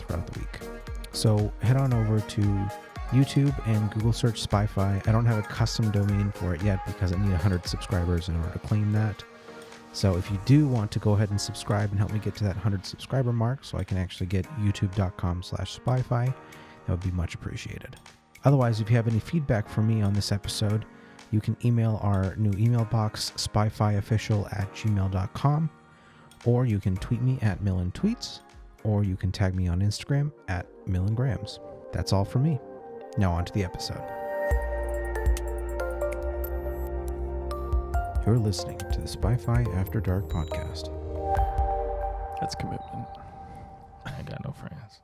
throughout the week. So head on over to YouTube and Google search Spy-Fi. I don't have a custom domain for it yet because I need 100 subscribers in order to claim that. So if you do want to go ahead and subscribe and help me get to that 100 subscriber mark so I can actually get youtube.com/spyfi, that would be much appreciated. Otherwise, if you have any feedback for me on this episode, you can email our new email box, spyfiofficial@gmail.com, or you can tweet me at MillenTweets, or you can tag me on Instagram at MillenGrams. That's all for me. Now on to the episode. You're listening to the Spy-Fi After Dark podcast. That's commitment. I ain't got no friends.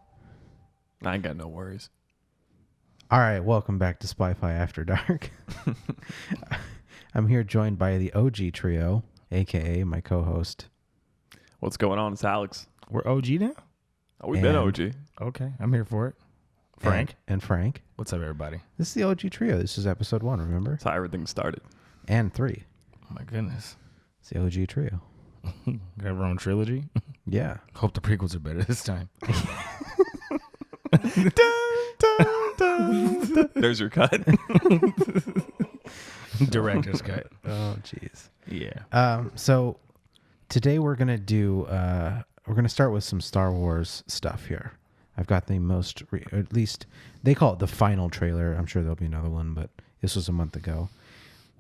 I ain't got no worries. All right, welcome back to Spy-Fi After Dark. I'm here joined by the OG trio, a.k.a. my co-host. What's going on? It's Alex. We're OG now? Oh, we've been OG. Okay, I'm here for it. Frank. And Frank. What's up, everybody? This is the OG trio. This is episode 1, remember? That's how everything started. And 3. Oh, my goodness. It's the OG trio. Got our own trilogy? Yeah. Hope the prequels are better this time. There's your cut. Director's cut. Oh, jeez. Yeah. So today we're going to do, we're going to start with some Star Wars stuff here. I've got the most, at least they call it the final trailer. I'm sure there'll be another one, but this was a month ago.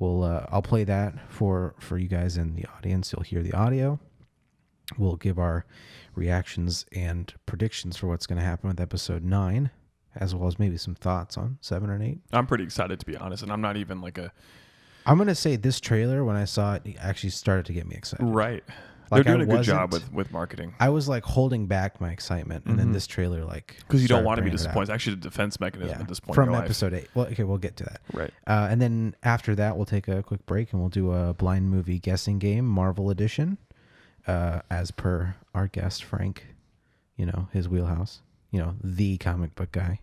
I'll play that for you guys in the audience. You'll hear the audio. We'll give our reactions and predictions for what's going to happen with episode 9, as well as maybe some thoughts on 7 and 8. I'm pretty excited, to be honest, and I'm not even like I'm going to say this trailer, when I saw it actually started to get me excited. Right. Like, They're doing a good job with marketing. I was like holding back my excitement, and then this trailer because you don't want to be disappointed. It's actually a defense mechanism at this point from in your episode life. 8. Well, okay, we'll get to that. Right. And then after that, we'll take a quick break and we'll do a blind movie guessing game, Marvel edition, as per our guest Frank. You know, his wheelhouse. You know, the comic book guy.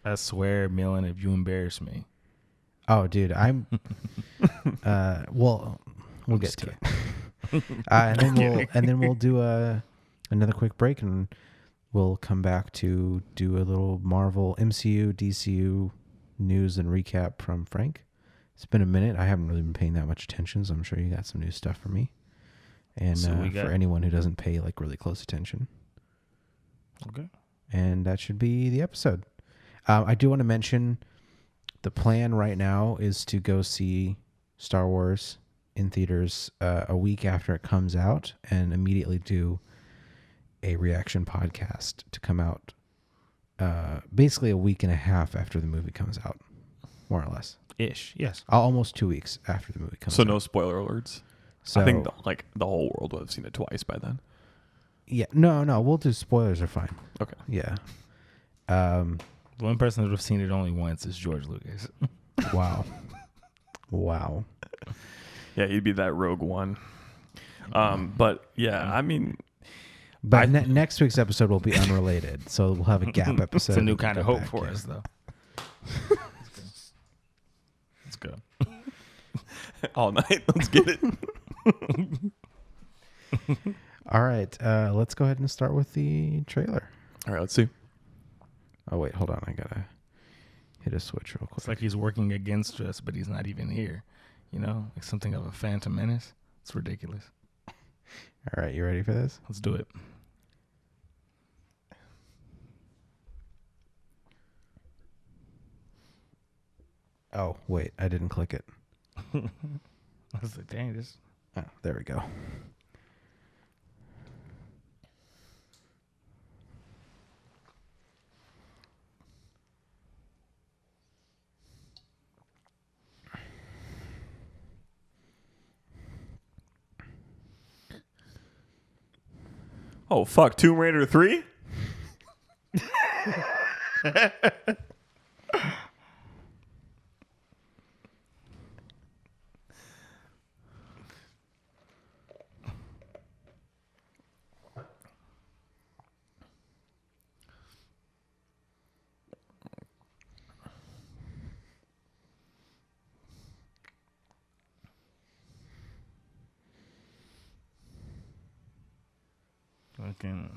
I swear, Millen, if you embarrass me. Oh, dude, I'm. Well, we'll get to it. And then we'll do another quick break, and we'll come back to do a little Marvel, MCU, DCU news and recap from Frank. It's been a minute. I haven't really been paying that much attention, so I'm sure you got some new stuff for me. And for anyone who doesn't pay like really close attention. Okay. And that should be the episode. I do want to mention the plan right now is to go see Star Wars in theaters a week after it comes out and immediately do a reaction podcast to come out basically a week and a half after the movie comes out, more or less. Ish, yes. Almost 2 weeks after the movie comes out. So no spoiler alerts? So, I think the whole world would have seen it twice by then. Yeah, no, we'll do spoilers are fine. Okay. Yeah. One person that would have seen it only once is George Lucas. Wow. Wow. Yeah, he'd be that Rogue One. But yeah, I mean, but next week's episode will be unrelated, so we'll have a gap episode. It's a new kind of hope for us, though. Let's go. All night. Let's get it. All right, let's go ahead and start with the trailer. All right, let's see. Oh, wait, hold on. I got to hit a switch real quick. It's like he's working against us, but he's not even here. You know, like something of a Phantom Menace. It's ridiculous. All right, you ready for this? Let's do it. Oh, wait, I didn't click it. I was like, dang, this. Oh, there we go. Oh, fuck. Tomb Raider 3? Fucking.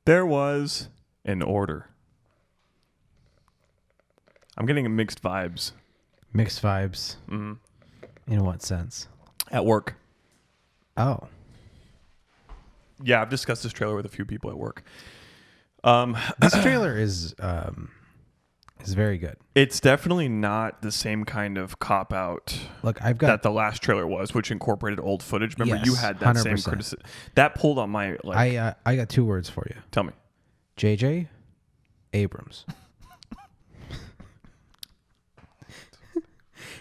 There was an order. I'm getting mixed vibes. Mixed vibes. Mm-hmm. In what sense? At work. Oh. Yeah, I've discussed this trailer with a few people at work. This trailer is very good. It's definitely not the same kind of cop-out Look, I've got that the last trailer was, which incorporated old footage. Remember, Yes, you had that same 100%. criticism. That pulled on my... like. I got 2 words for you. Tell me. JJ Abrams.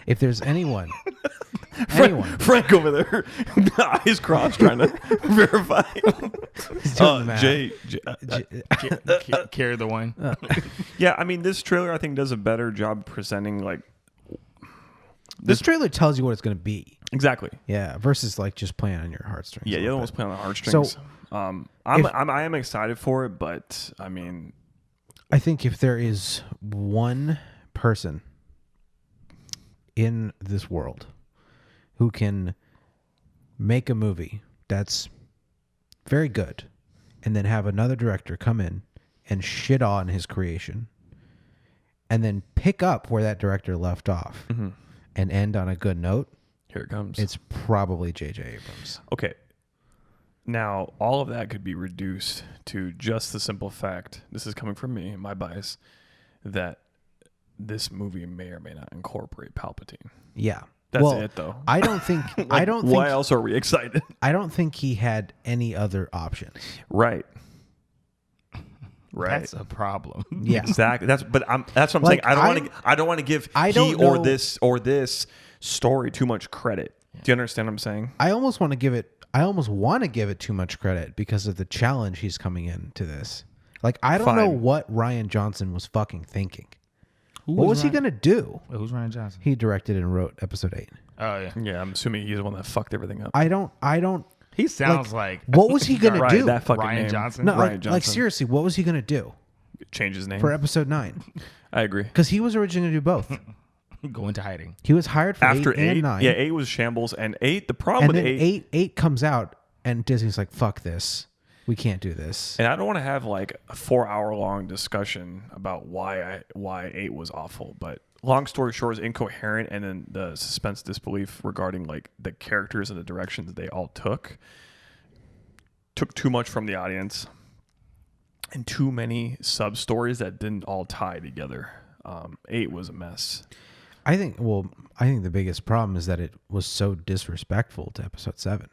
If there's anyone, Frank over there, eyes crossed, trying to verify. He's doing the math. Carry the one. Yeah, I mean, this trailer I think does a better job presenting like This trailer tells you what it's going to be. exactly. Yeah, versus like just playing on your heartstrings. Yeah, a the little other one's bit. playing on the heartstrings. So, I am excited for it, but I mean, I think if there is one person in this world who can make a movie that's very good and then have another director come in and shit on his creation and then pick up where that director left off and end on a good note, here it comes. it's probably J.J. Abrams. Okay. Now, all of that could be reduced to just the simple fact, this is coming from me, my bias, that this movie may or may not incorporate Palpatine. Yeah. That's well, it, though. I don't think Why else are we excited? I don't think he had any other options. Right. Right. That's a problem. Yeah. Exactly. That's what I'm saying. I don't want to give or this story too much credit. Do you understand what I'm saying? I almost want to give it too much credit because of the challenge he's coming into this. Like, I don't know what Ryan Johnson was fucking thinking. What was he going to do? Wait, who's Ryan Johnson? He directed and wrote episode 8. Oh, yeah. Yeah, I'm assuming he's the one that fucked everything up. I don't. He sounds like What was he going to do? That fucking Ryan name. Johnson? No, Ryan like seriously, what was he going to do Change his name. for episode 9? I agree. Because he was originally going to do both. Go into hiding. He was hired for After 8 and 8, 9. yeah, 8 was shambles, and 8. The problem And with then 8, 8 comes out, and Disney's like, "Fuck this, we can't do this." and I don't want to have like a 4-hour-long discussion about why 8 was awful, but long story short, is incoherent, and then the suspense disbelief regarding like the characters and the directions they all took too much from the audience, and too many sub stories that didn't all tie together. 8 was a mess. I think the biggest problem is that it was so disrespectful to episode 7.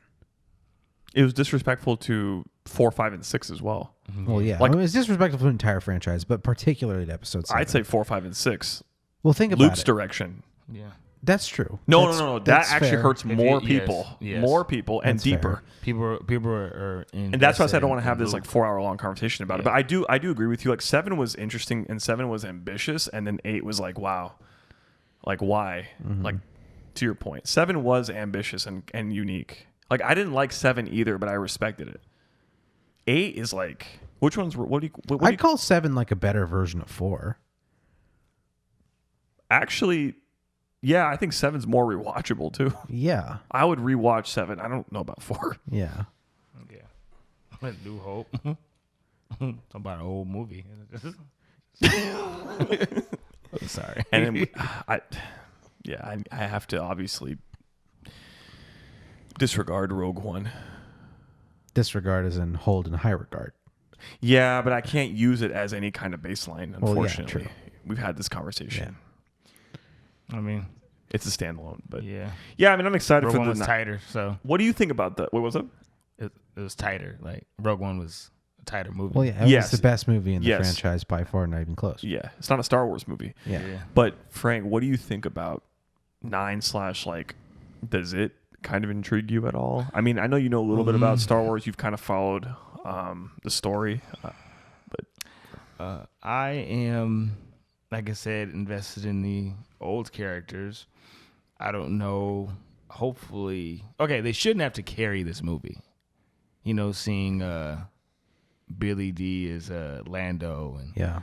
It was disrespectful to 4, 5, and 6 as well. Well, yeah, Like- I mean, it's disrespectful to the entire franchise, but particularly to episode 7. I'd say 4, 5, and 6. Well, think about Luke's it. direction. Yeah. That's true. No. That That's actually fair. hurts more Yes, people. yes. More people and That's fair. deeper. People are in. And that's why I said I don't want to have this like 4-hour-long conversation about it. Yeah. But I do agree with you. Like 7 was interesting and 7 was ambitious, and then 8 was like, wow. Like why? Like to your point. 7 was ambitious and unique. Like I didn't like 7 either, but I respected it. 8 is like which one's what do you I'd call 7 like a better version of 4. Actually, yeah, I think 7's more rewatchable too. Yeah. I would rewatch 7. I don't know about 4. Yeah. Yeah. New Hope. Talking about an old movie. Sorry. And then I have to obviously disregard Rogue One. Disregard as in hold in high regard. Yeah, but I can't use it as any kind of baseline, Well, yeah, unfortunately. true. We've had this conversation. I mean, It's a standalone, but yeah. I mean, I'm excited Rogue for One the was tighter, so What do you think about that? What was it? it was tighter. Like Rogue One was a tighter movie. Well, yeah, it Yes. was the best movie in the Yes. franchise by far, not even close. Yeah, it's not a Star Wars movie. Yeah. But Frank, what do you think about 9 / like? Does it kind of intrigue you at all? I mean, I know you know a little bit about Star Wars. You've kind of followed the story, but I am, like I said, invested in the old characters. I don't know. Hopefully, okay, they shouldn't have to carry this movie. You know, seeing Billy D as Lando and Yeah.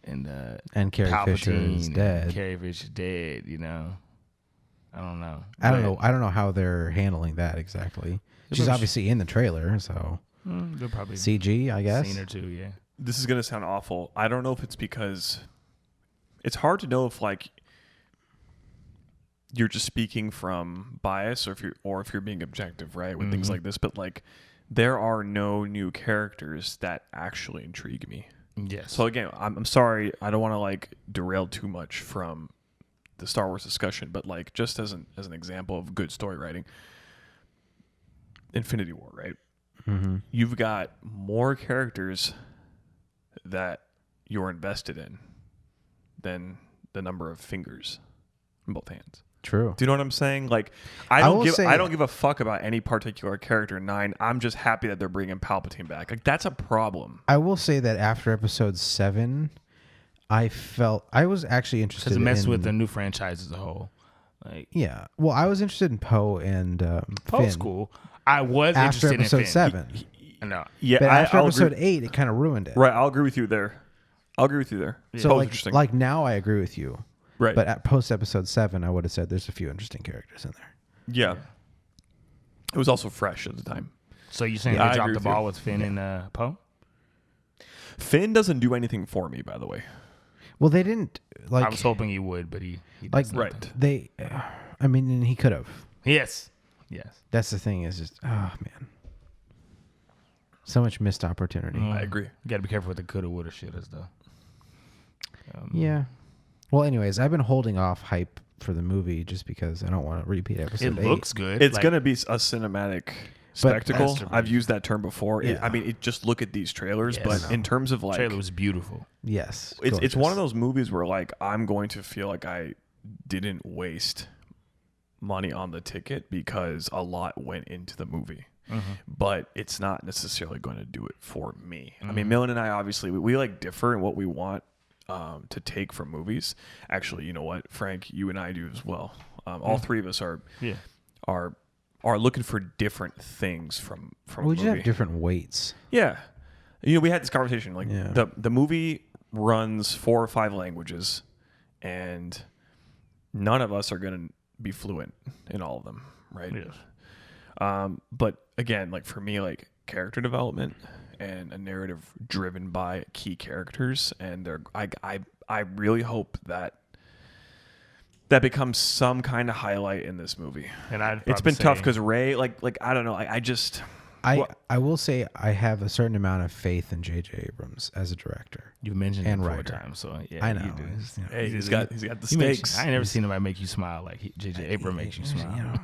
and Carrie Fisher is Palpatine, dead. and Carrie Fisher dead. You know, I don't know. I don't know how they're handling that exactly. She's but obviously in the trailer, so They'll probably CG, I guess. scene or two. Yeah. This is gonna sound awful. I don't know if it's because it's hard to know if like you're just speaking from bias or if you're being objective, right, with things like this. But like, there are no new characters that actually intrigue me. Yes. So again, I'm sorry, I don't want to like derail too much from the Star Wars discussion, but like just as an example of good story writing, Infinity War, right? Mm-hmm. You've got more characters that you're invested in than the number of fingers in both hands. True. Do you know what I'm saying? Like, I don't give a fuck about any particular character in 9. I'm just happy that they're bringing Palpatine back. Like, that's a problem. I will say that after episode 7, I was actually interested Because it messed in, with the new franchise as a whole. Like, yeah. Well, I was interested in Poe and Poe's Finn cool. I was after interested episode in Finn. 7. No. Yeah, But after I'll episode agree. 8, it kind of ruined it. Right, I'll agree with you there. So Poe's interesting. like now I agree with you. Right. But at post episode 7, I would have said there's a few interesting characters in there. Yeah. It was also fresh at the time. So you're saying Yeah, I they dropped agree the with you. ball with Finn and Poe? Finn doesn't do anything for me, by the way. Well, they didn't like I was hoping he would, but he like does nothing. Right. they. I mean, and he could have. Yes. Yes. That's the thing is just man, so much missed opportunity. I agree. You got to be careful with the coulda, woulda, shouldas, though. Yeah. Well, anyways, I've been holding off hype for the movie just because I don't want to repeat episode It 8. looks good. It's Like, going to be a cinematic spectacle. That's true. I've used that term before. Yeah. I mean, just look at these trailers. Yes. But in terms of like, trailer was beautiful. Yes. it's one of those movies where like I'm going to feel like I didn't waste money on the ticket because a lot went into the movie. But it's not necessarily going to do it for me. I mean, Millen and I obviously we like differ in what we want to take from movies. Actually, you know what, Frank, you and I do as well. All three of us are looking for different things from We a just movie. have different weights. Yeah, you know, we had this conversation. Like Yeah. the movie runs 4 or 5 languages, and none of us are going to be fluent in all of them, right? Yes. But again, like for me, like character development and a narrative driven by key characters, and I really hope that becomes some kind of highlight in this movie. And It's been tough because Ray, like I don't know, I just I will say I have a certain amount of faith in J.J. Abrams as a director. you mentioned and it 4 writer. times, so yeah, I know. You do. It's, you know, hey, he's got the He makes- stakes. I ain't never seen anybody make you smile like J.J. Abrams makes you smile. You know,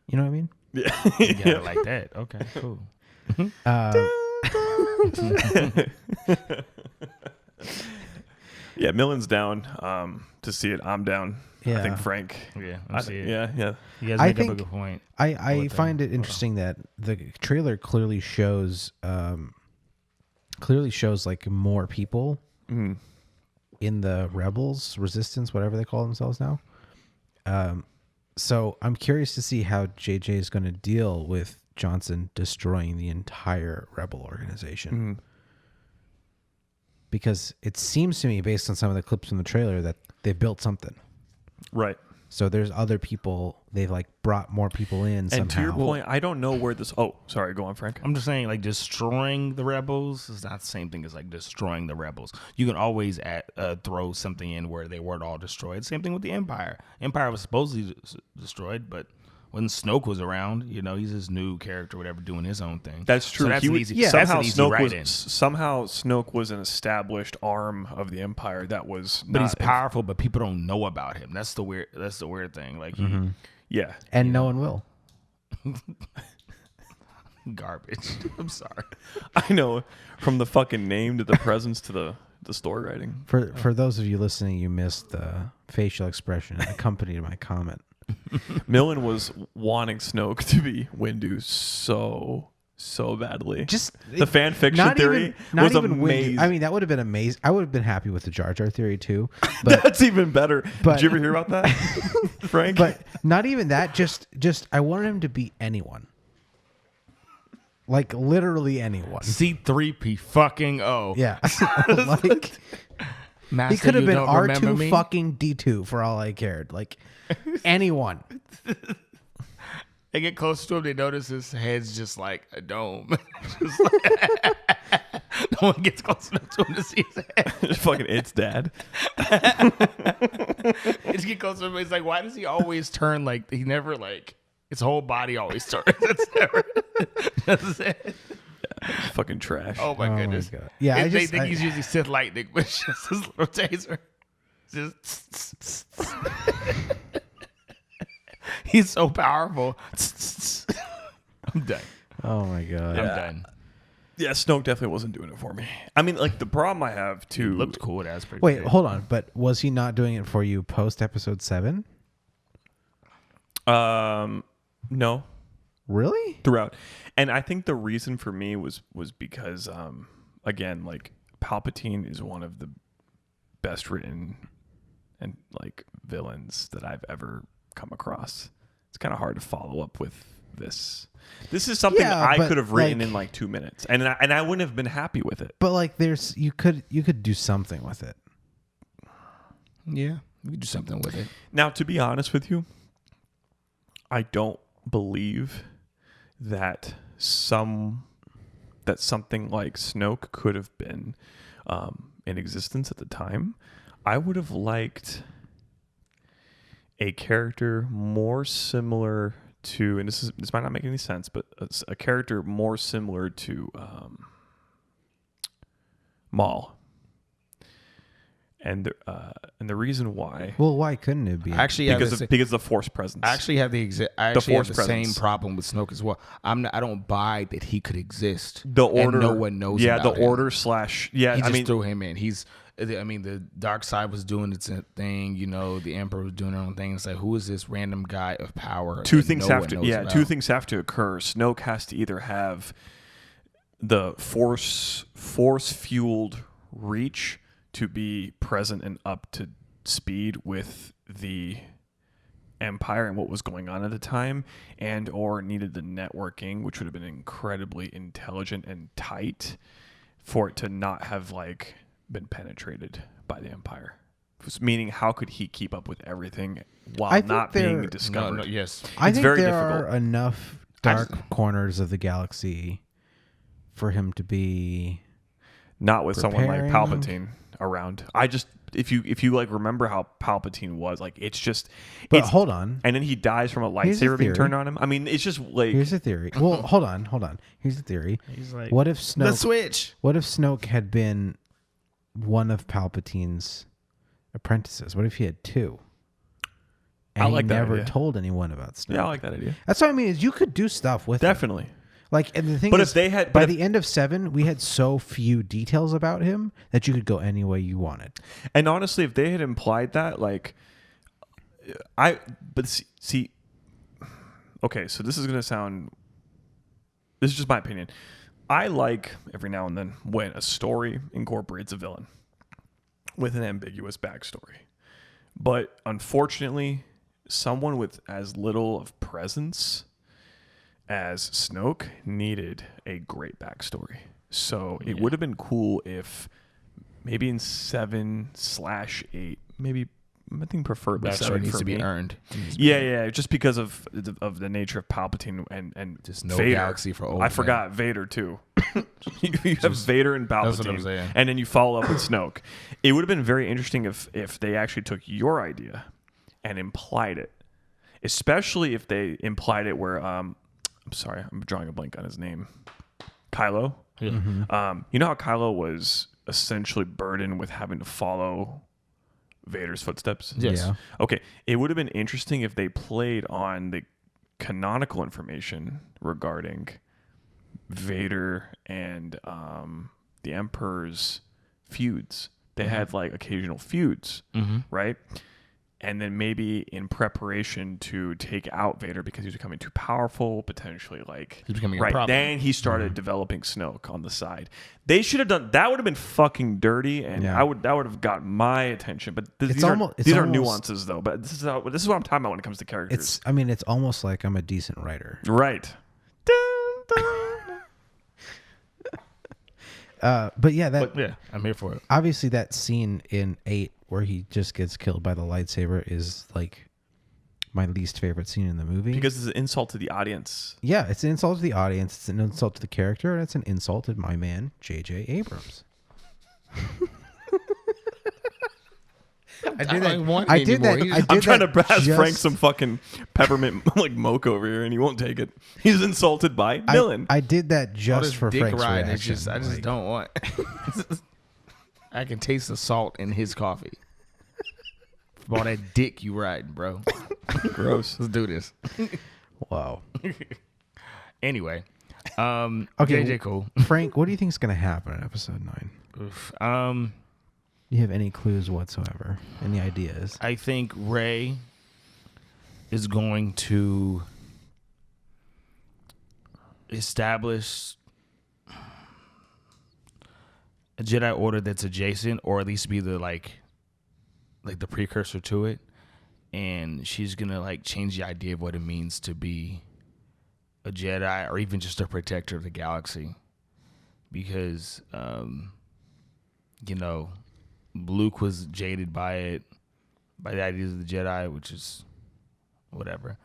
You know what I mean? You got it like that. Okay, cool. Yeah, Millen's down to see it. I'm down. I Yeah. think Frank. Yeah, I I'm seeing it. yeah. You guys I make up a think- good point. I What find the- it interesting that the trailer clearly shows like more people Mhm. in the rebels, resistance, whatever they call themselves now. So I'm curious to see how JJ is going to deal with Johnson destroying the entire rebel organization. Mhm. Because it seems to me, based on some of the clips from the trailer, that they built something. Right. So there's other people. They've like brought more people in somehow. And to your point, I don't know where this. Oh, sorry. Go on, Frank. I'm just saying, like, destroying the rebels is not the same thing as like destroying the rebels. You can always throw something in where they weren't all destroyed. Same thing with the Empire. Empire was supposedly destroyed, but when Snoke was around, you know, he's his new character, whatever, doing his own thing. That's true. So that's He an was- easy. yeah, that's somehow an easy Snoke write-in. was Snoke was an established arm of the Empire that was. But not he's powerful, but people don't know about him. That's the weird thing. Like Yeah. And no one will. garbage. I'm sorry. I know. From the fucking name to the presence to the story writing. For those of you listening, you missed the facial expression that accompanied my comment. Millen was wanting Snoke to be Windu so badly. Just the fan fiction theory was amazing. I mean, that would have been amazing. I would have been happy with the Jar Jar theory too. But That's even better. but- Did you ever hear about that, Frank? but not even that. Just I wanted him to be anyone. Like literally anyone. C3P fucking O. Yeah. Like Master, He could have you been don't remember R2 me? fucking D2 for all I cared. Like anyone. They get close to him, they notice his head's just like a dome. Just like- no one gets close enough to him to see his head. Just fucking it's dad. They just get close to him. It's like, why does he always turn like he never like his whole body always turns? That's never that's it. Fucking trash. Oh my goodness. God. Yeah, They think he's using Sith lightning, but it's just his little taser. Just he's so powerful. I'm done. Oh my god. I'm done. Yeah, Snoke definitely wasn't doing it for me. I mean, like the problem I have too. Looked cool. That's pretty. Wait, good. hold on. But was he not doing it for you post episode 7? No, Really? throughout, and I think the reason for me was because again, like Palpatine is one of the best written and like villains that I've ever come across. It's kind of hard to follow up with this. This is something Yeah, I but, could have written like- in like 2 minutes, and I wouldn't have been happy with it. But like there's you could do something with it. Yeah, we could do something with it. Now, to be honest with you, I don't believe that something like Snoke could have been in existence at the time. I would have liked a character more similar to, and this might not make any sense, but a character more similar to Maul. And the reason why, Well, why couldn't it be? Actually, because of the Force presence. I actually have the Force same presence. problem with Snoke as well. I don't buy that he could exist. The Order, and no one knows. Yeah, about the him. Order slash. Yeah, He I just mean, threw him in. The dark side was doing its thing. You know, the Emperor was doing her own thing. It's like, who is this random guy of power? two that things no have one to. knows Yeah, about? two things have to occur. Snoke has to either have the force fueled reach to be present and up to speed with the Empire and what was going on at the time, and or needed the networking, which would have been incredibly intelligent and tight for it to not have like been penetrated by the Empire. Meaning, how could he keep up with everything while I think not being there- discovered? No, yes. I It's think very there difficult. are enough dark corners of the galaxy for him to be. Not with someone like Preparing. Palpatine around. I just if you like remember how Palpatine was, like it's just But it's, hold on. and then he dies from a Here's the lightsaber being theory. turned on him. I mean, it's just like Here's the theory. Well, hold on. Here's the theory. He's like, What if the Snoke? switch. What if Snoke had been one of Palpatine's apprentices? What if he had 2? And I like he that never idea. told anyone about Snoke. yeah, I like that idea. That's what I mean. Is you could do stuff with it. Definitely. Like, and the thing But is, if they had- by but if- the end of 7, we had so few details about him that you could go any way you wanted. And honestly, if they had implied that, like, see, okay, so this is going to sound, this is just my opinion. I like every now and then when a story incorporates a villain with an ambiguous backstory. But unfortunately, someone with as little of presence as Snoke needed a great backstory. So it would have been cool if maybe in 7/8, maybe I think preferably Backstory 7 needs for to be me. earned. Yeah, just because of the nature of Palpatine and Just no Vader. galaxy for old I men. forgot Vader too. you have Vader and Palpatine, That's what I'm saying. and then you follow up with Snoke. It would have been very interesting if they actually took your idea and implied it, especially if they implied it where I'm sorry, I'm drawing a blank on his name, Kylo. Yeah. You know how Kylo was essentially burdened with having to follow Vader's footsteps? Yes. Yeah. Okay, it would have been interesting if they played on the canonical information regarding Vader and the Emperor's feuds. They had like occasional feuds, right? And then maybe in preparation to take out Vader because he was becoming too powerful, potentially like He's becoming a right. problem. Then he started developing Snoke on the side. They should have done that. Would have been fucking dirty, and Yeah. that would have got my attention. But It's these almost- it's these are almost- nuances though. But this is what I'm talking about when it comes to characters. It's almost like I'm a decent writer. Right. But yeah, that Yeah, I'm here for it. obviously that scene in 8 where he just gets killed by the lightsaber is like my least favorite scene in the movie. Because it's an insult to the audience. Yeah, it's an insult to the audience, it's an insult to the character, and it's an insult to my man J.J. Abrams. I did that. I did that. I'm trying to pass just- Frank some fucking peppermint like mocha over here, and he won't take it. He's insulted by villain. I did that just for Frank's I reaction. just don't want. I can taste the salt in his coffee. From all that dick you riding, bro. Gross. Let's do this. Wow. Anyway, Okay, JJ cool. Frank, what do you think is going to happen in episode 9? Oof. Do you have any clues whatsoever? Any ideas? I think Rey is going to establish a Jedi Order that's adjacent, or at least be the like the precursor to it, and she's gonna like change the idea of what it means to be a Jedi, or even just a protector of the galaxy, because you know, Luke was jaded by the ideas of the Jedi, which is whatever.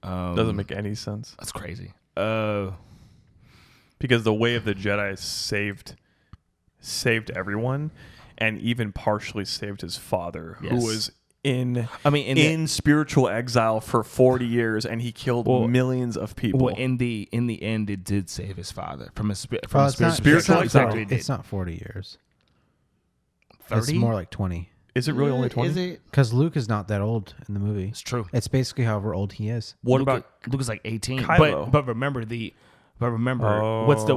Doesn't make any sense. That's crazy. Because the way of the Jedi saved everyone, and even partially saved his father, Yes. who was in in spiritual exile for 40 years, and he killed millions of people. Well, in the end, it did save his father from a It's spiritual not, exile. it's not 40 years. 30? It's more like 20. Is it really only 20? Is it? Because Luke is not that old in the movie. It's true. It's basically however old he is. What Luke, about Luke is like 18. Kylo? But remember what's the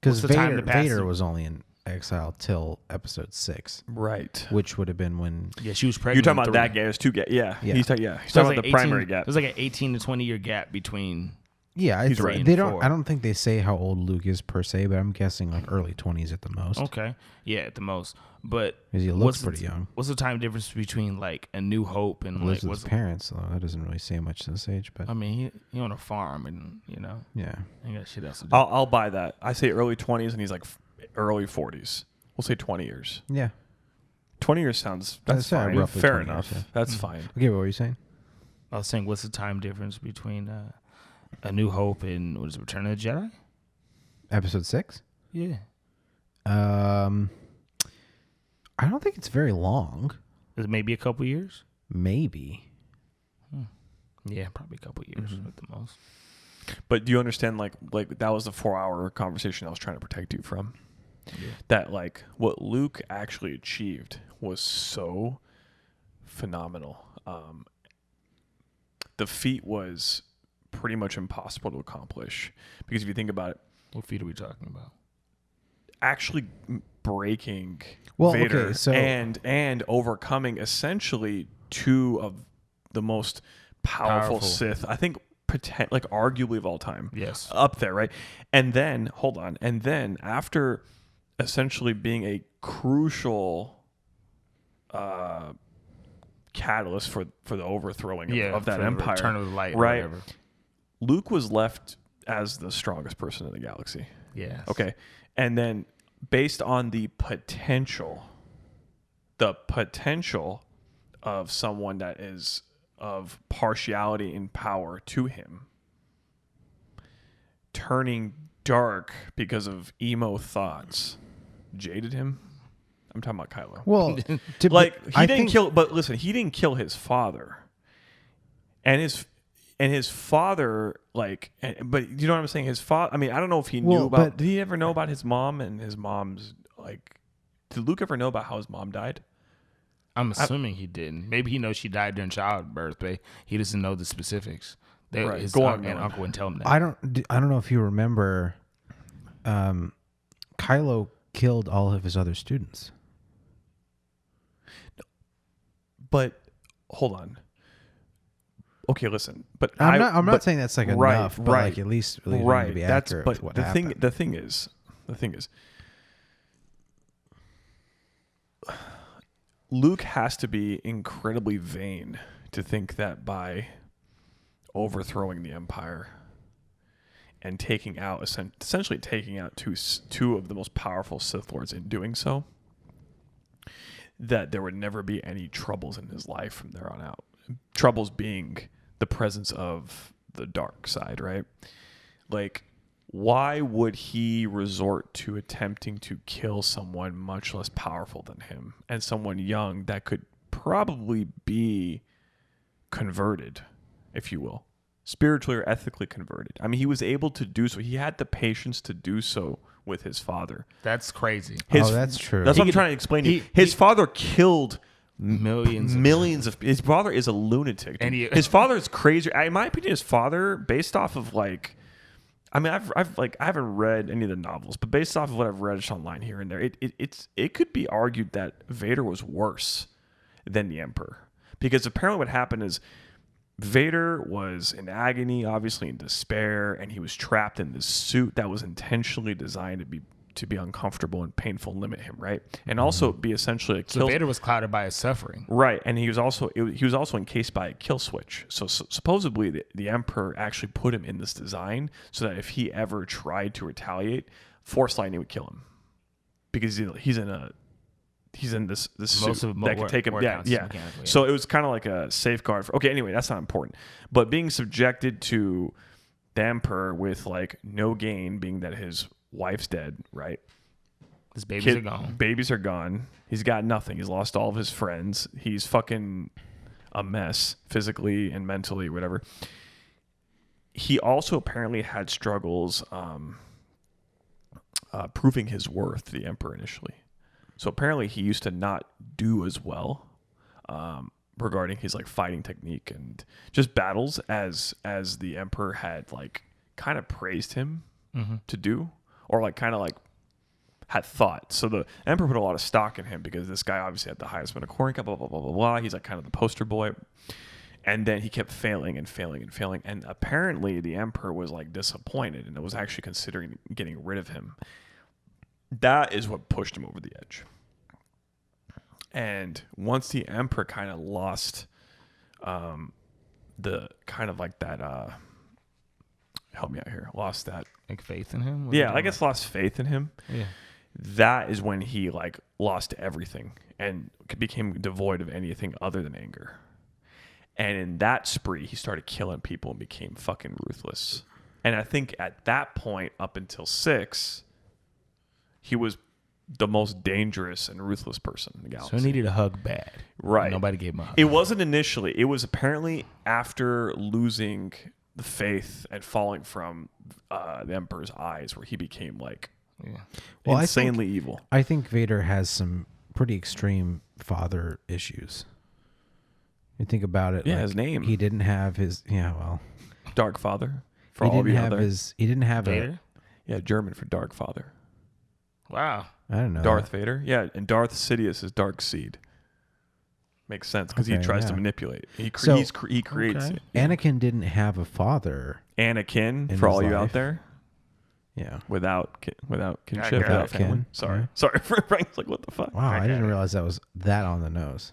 Because the time that passed? Vader was only in exile till episode 6, right? which would have been when. Yeah, she was pregnant. You're talking about in that 3. gap. There's 2 gaps. Yeah. Yeah. He's talking So about the primary gap. There's like an 18 to 20 year gap between. Yeah, He's right. They don't. 4. I don't think they say how old Luke is per se, but I'm guessing like early 20s at the most. Okay, yeah, at the most. But 'Cause he looks pretty young. What's the time difference between like A New Hope and Lives like with his parents, though. That doesn't really say much to this age, but I mean, he on a farm, and you know, yeah. he got shit else to do. I'll buy that. I say early 20s, and he's like early 40s. We'll say 20 years. Yeah. 20 years sounds that's I'd say fine. roughly Fair 20 years, enough. yeah. That's fine. Okay, what were you saying? I was saying, what's the time difference between A New Hope and what is it, Return of the Jedi? Episode 6? Yeah, I don't think it's very long. is it maybe a couple years? Maybe. Yeah, probably a couple years at the most. But do you understand? Like that was the 4-hour conversation I was trying to protect you from. Yeah. That like what Luke actually achieved was so phenomenal. The feat was pretty much impossible to accomplish because if you think about it, What feat are we talking about? actually breaking Well, Vader okay, so- and overcoming essentially 2 of the most powerful Sith, I think, like arguably of all time. Yes. Up there, right? And then, hold on. And then after essentially being a crucial catalyst for the overthrowing of that for the empire. Return of the Light, right? Or whatever. Luke was left as the strongest person in the galaxy. Yes. Okay. And then based on the potential of someone that is of partiality in power to him turning dark because of emo thoughts jaded him. I'm talking about Kylo. Well, Like I he didn't think- kill, but listen, he didn't kill his father, and his father, like, but you know what I'm saying? His father. I mean, I don't know if he knew Well, about. but- Did he ever know about his mom and his mom's like? Did Luke ever know about how his mom died? I'm assuming he didn't. Maybe he knows she died during childbirth, but he doesn't know the specifics. Right. His Go on, aunt and Nolan. uncle wouldn't tell him that. I don't know if you remember, Kylo killed all of his other students. But hold on. Okay, listen. But I'm not saying that's like right, enough, but right, like at least really right. to be That's accurate but with what the happened. thing is, Luke has to be incredibly vain to think that by overthrowing the Empire and essentially taking out two of the most powerful Sith Lords in doing so, that there would never be any troubles in his life from there on out. Troubles being the presence of the dark side, right? Like, why would he resort to attempting to kill someone much less powerful than him and someone young that could probably be converted, if you will, spiritually or ethically converted? I mean, he was able to do so. He had the patience to do so with his father. That's crazy. That's true. That's what I'm trying to explain to you. His father killed millions of his father is a lunatic. And his father is crazy. In my opinion, his father, based off of like, I mean, I haven't read any of the novels, but based off of what I've read just online here and there, it could be argued that Vader was worse than the Emperor, because apparently what happened is Vader was in agony, obviously in despair, and he was trapped in this suit that was intentionally designed to be uncomfortable and painful and limit him, right? And also be essentially a kill. So Vader was clouded by his suffering, right? And he was also encased by a kill switch. So supposedly the Emperor actually put him in this design so that if he ever tried to retaliate, Force lightning would kill him, because he's in this suit that could take him. Yeah. So it was kind of like a safeguard for. Okay, anyway, that's not important. But being subjected to the Emperor with like no gain, being that his wife's dead, right? His babies are gone. Babies are gone. He's got nothing. He's lost all of his friends. He's fucking a mess, physically and mentally, whatever. He also apparently had struggles proving his worth, the Emperor, initially. So apparently he used to not do as well regarding his like fighting technique and just battles as the Emperor had like kind of praised him to do, or like kind of like had thought. So the Emperor put a lot of stock in him because this guy obviously had the highest midichlorian, blah, blah, blah, blah, blah. He's like kind of the poster boy. And then he kept failing and failing and failing. And apparently the Emperor was like disappointed and was actually considering getting rid of him. That is what pushed him over the edge. And once the Emperor kind of lost the kind of like that, help me out here, lost that. Like faith in him? Yeah, I guess lost faith in him. Yeah. That is when he like lost everything and became devoid of anything other than anger. And in that spree, he started killing people and became fucking ruthless. And I think at that point, up until 6, he was the most dangerous and ruthless person in the galaxy. So he needed a hug bad. Right. Nobody gave him a hug. It wasn't initially. It was apparently after losing the faith and falling from the Emperor's eyes where he became like insanely evil. I think Vader has some pretty extreme father issues. You think about it. Yeah, like, his name. He didn't have his. Dark Father. For He all of didn't you out have there. He didn't have Vader? Yeah, German for Dark Father. Wow. I don't know. Darth Vader. Yeah, and Darth Sidious is Dark Seed. Makes sense because he tries to manipulate. He creates it. Anakin didn't have a father. Anakin, in for all his you life. out there, Yeah. without kinship, Yeah, without kin. family. Sorry. For Frank's like, what the fuck? Wow, I didn't realize that was that on the nose.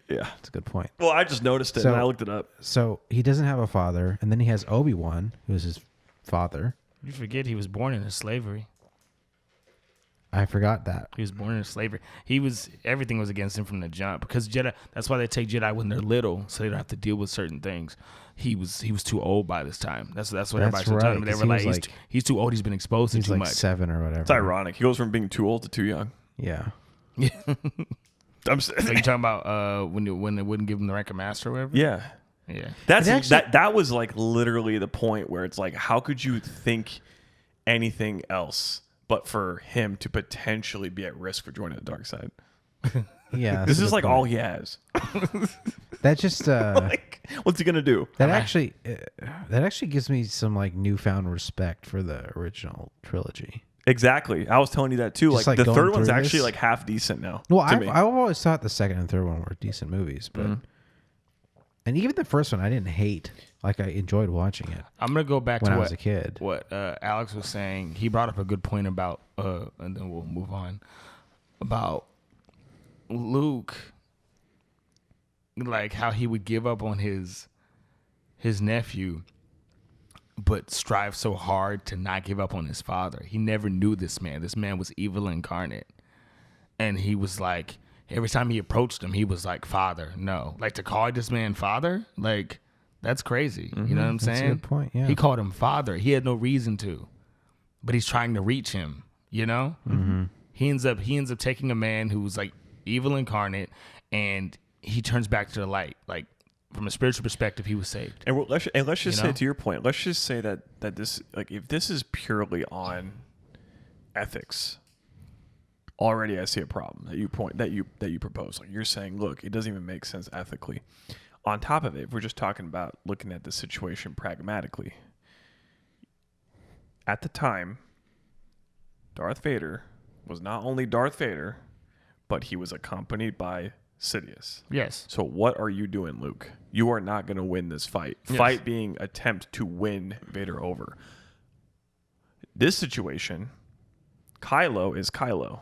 Yeah. That's a good point. Well, I just noticed it So- and I looked it up. So he doesn't have a father, and then he has Obi-Wan, who is his father. You forget he was born into slavery. I forgot that. He was born into slavery. Everything was against him from the jump, because Jedi. That's why they take Jedi when they're little, so they don't have to deal with certain things. He was too old by this time. That's what everybody's telling him. They 'cause were he like, was he's too old. He's been exposed to He's too like much. 7 or whatever. It's ironic. He goes from being too old to too young. Yeah. I'm So you talking about when they wouldn't give him the rank of master or whatever? yeah. Yeah. That's It actually- that was like literally the point where it's like, how could you think anything else but for him to potentially be at risk for joining the dark side? Yeah. This that's a is good like point. all he has. That just Like, what's he gonna do? that actually gives me some like newfound respect for the original trilogy. Exactly. I was telling you that too. Just, Like like, the going third one's through actually this. like half decent now. Well, to I've me. always thought the second and third one were decent movies, but and even the first one I didn't hate. Like I enjoyed watching it I'm gonna go back when to I was a kid. what Alex was saying. He brought up a good point about, and then we'll move on, about Luke, like how he would give up on his nephew but strive so hard to not give up on his father. He never knew this man. This man was evil incarnate. And he was like, every time he approached him, he was like, Father, no. Like, to call this man father, like, that's crazy. You know what I'm saying? That's a good point, yeah. He called him father. He had no reason to. But he's trying to reach him, you know? Mm-hmm. He ends up taking a man who was like evil incarnate, and he turns back to the light. Like, from a spiritual perspective, he was saved. And let's just say, to your point, let's just say that this, like, if this is purely on ethics, already I see a problem that you propose. Like, you're saying, look, it doesn't even make sense ethically. On top of it, if we're just talking about looking at the situation pragmatically, at the time, Darth Vader was not only Darth Vader, but he was accompanied by Sidious. Yes. So what are you doing, Luke? You are not going to win this fight. Yes. Fight being attempt to win Vader over. This situation, Kylo is Kylo.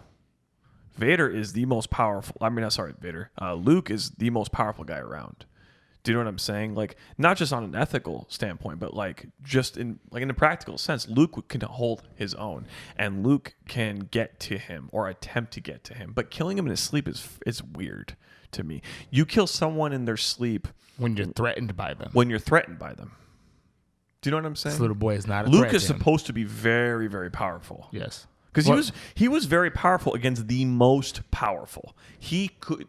Vader is the most powerful. I mean, sorry, Vader. Luke is the most powerful guy around. Do you know what I'm saying? Like, not just on an ethical standpoint, but like just in a practical sense, Luke can hold his own, and Luke can get to him or attempt to get to him. But killing him in his sleep is weird to me. You kill someone in their sleep When you're threatened by them. when you're threatened by them. Do you know what I'm saying? This little boy is not a Luke threat is to him. supposed to be very, very powerful. Yes. Because he was very powerful against the most powerful. He could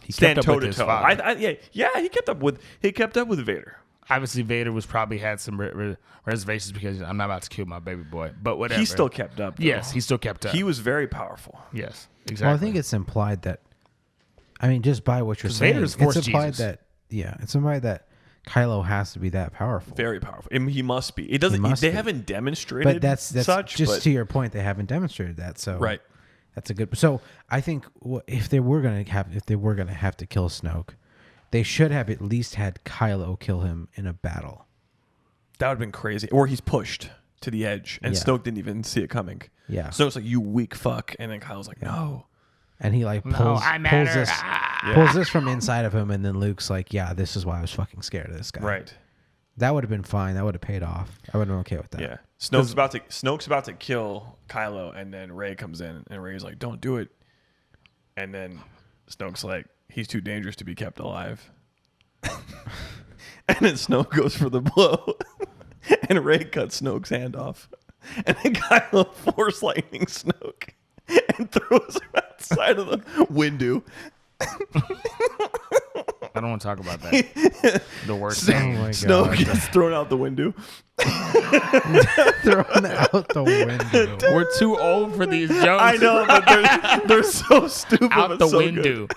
stand kept up toe with to his toe. father. He kept up with Vader. Obviously, Vader was probably had some reservations because I'm not about to kill my baby boy. But whatever. He still kept up. Though. Yes, he still kept up. He was very powerful. Yes, exactly. Well, I think it's implied that, I mean, just by what you're saying, Vader's Force it's implied Jesus. it's implied that Kylo has to be that powerful. Very powerful. I mean, he must be. It doesn't. must They be. haven't demonstrated. But that's such. just but, to your point. They haven't demonstrated that. So right. That's a good. So I think if they were gonna have to kill Snoke, they should have at least had Kylo kill him in a battle. That would have been crazy. Or he's pushed to the edge, and Yeah. Snoke didn't even see it coming. Yeah. Snoke's like, "You weak fuck," and then Kylo's like, "No." And he like No, pulls I pulls matter. this Ah. pulls this from inside of him, and then Luke's like, "Yeah, this is why I was fucking scared of this guy." Right. That would have been fine. That would have paid off. I would have been okay with that. Yeah. Snoke's about to kill Kylo, and then Rey comes in, and Rey's like, "Don't do it." And then Snoke's like, "He's too dangerous to be kept alive." And then Snoke goes for the blow, and Rey cuts Snoke's hand off, and then Kylo force lightning Snoke and throws him outside of the window. I don't want to talk about that. The worst thing. Oh my Snoke god! gets thrown out the window. Thrown out the window. We're too old for these jokes. I know, but they're so stupid. Out but the so window. good.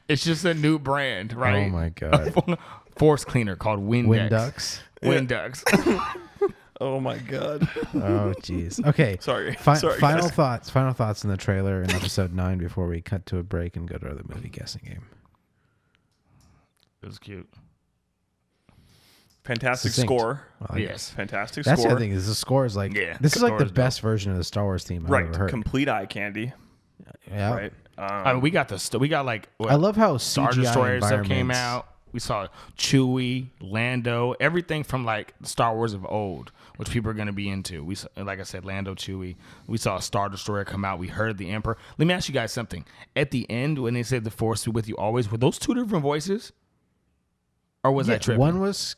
It's just a new brand, right? Oh my god! Force cleaner called Windex. Winducks. Windex. Oh my god. Oh jeez. Okay. Sorry. Sorry, Final guys. thoughts. Final thoughts in the trailer in episode 9 before we cut to a break and go to the movie guessing game. It was cute. Fantastic Succinct. score. I like it. Yes. Fantastic That's score. the other thing is the score is like this is like the score is best version of the Star Wars theme I've Right. ever heard. Complete eye candy. Yeah. Right. I mean, we got like what, I love how Star CGI Destroyer stuff came environments- out. We saw Chewie, Lando, everything from like Star Wars of old, which people are going to be into. We saw, like I said, Lando, Chewie. We saw Star Destroyer come out. We heard the Emperor. Let me ask you guys something. At the end, when they said the Force be with you always, were those two different voices, or was that tripping? One was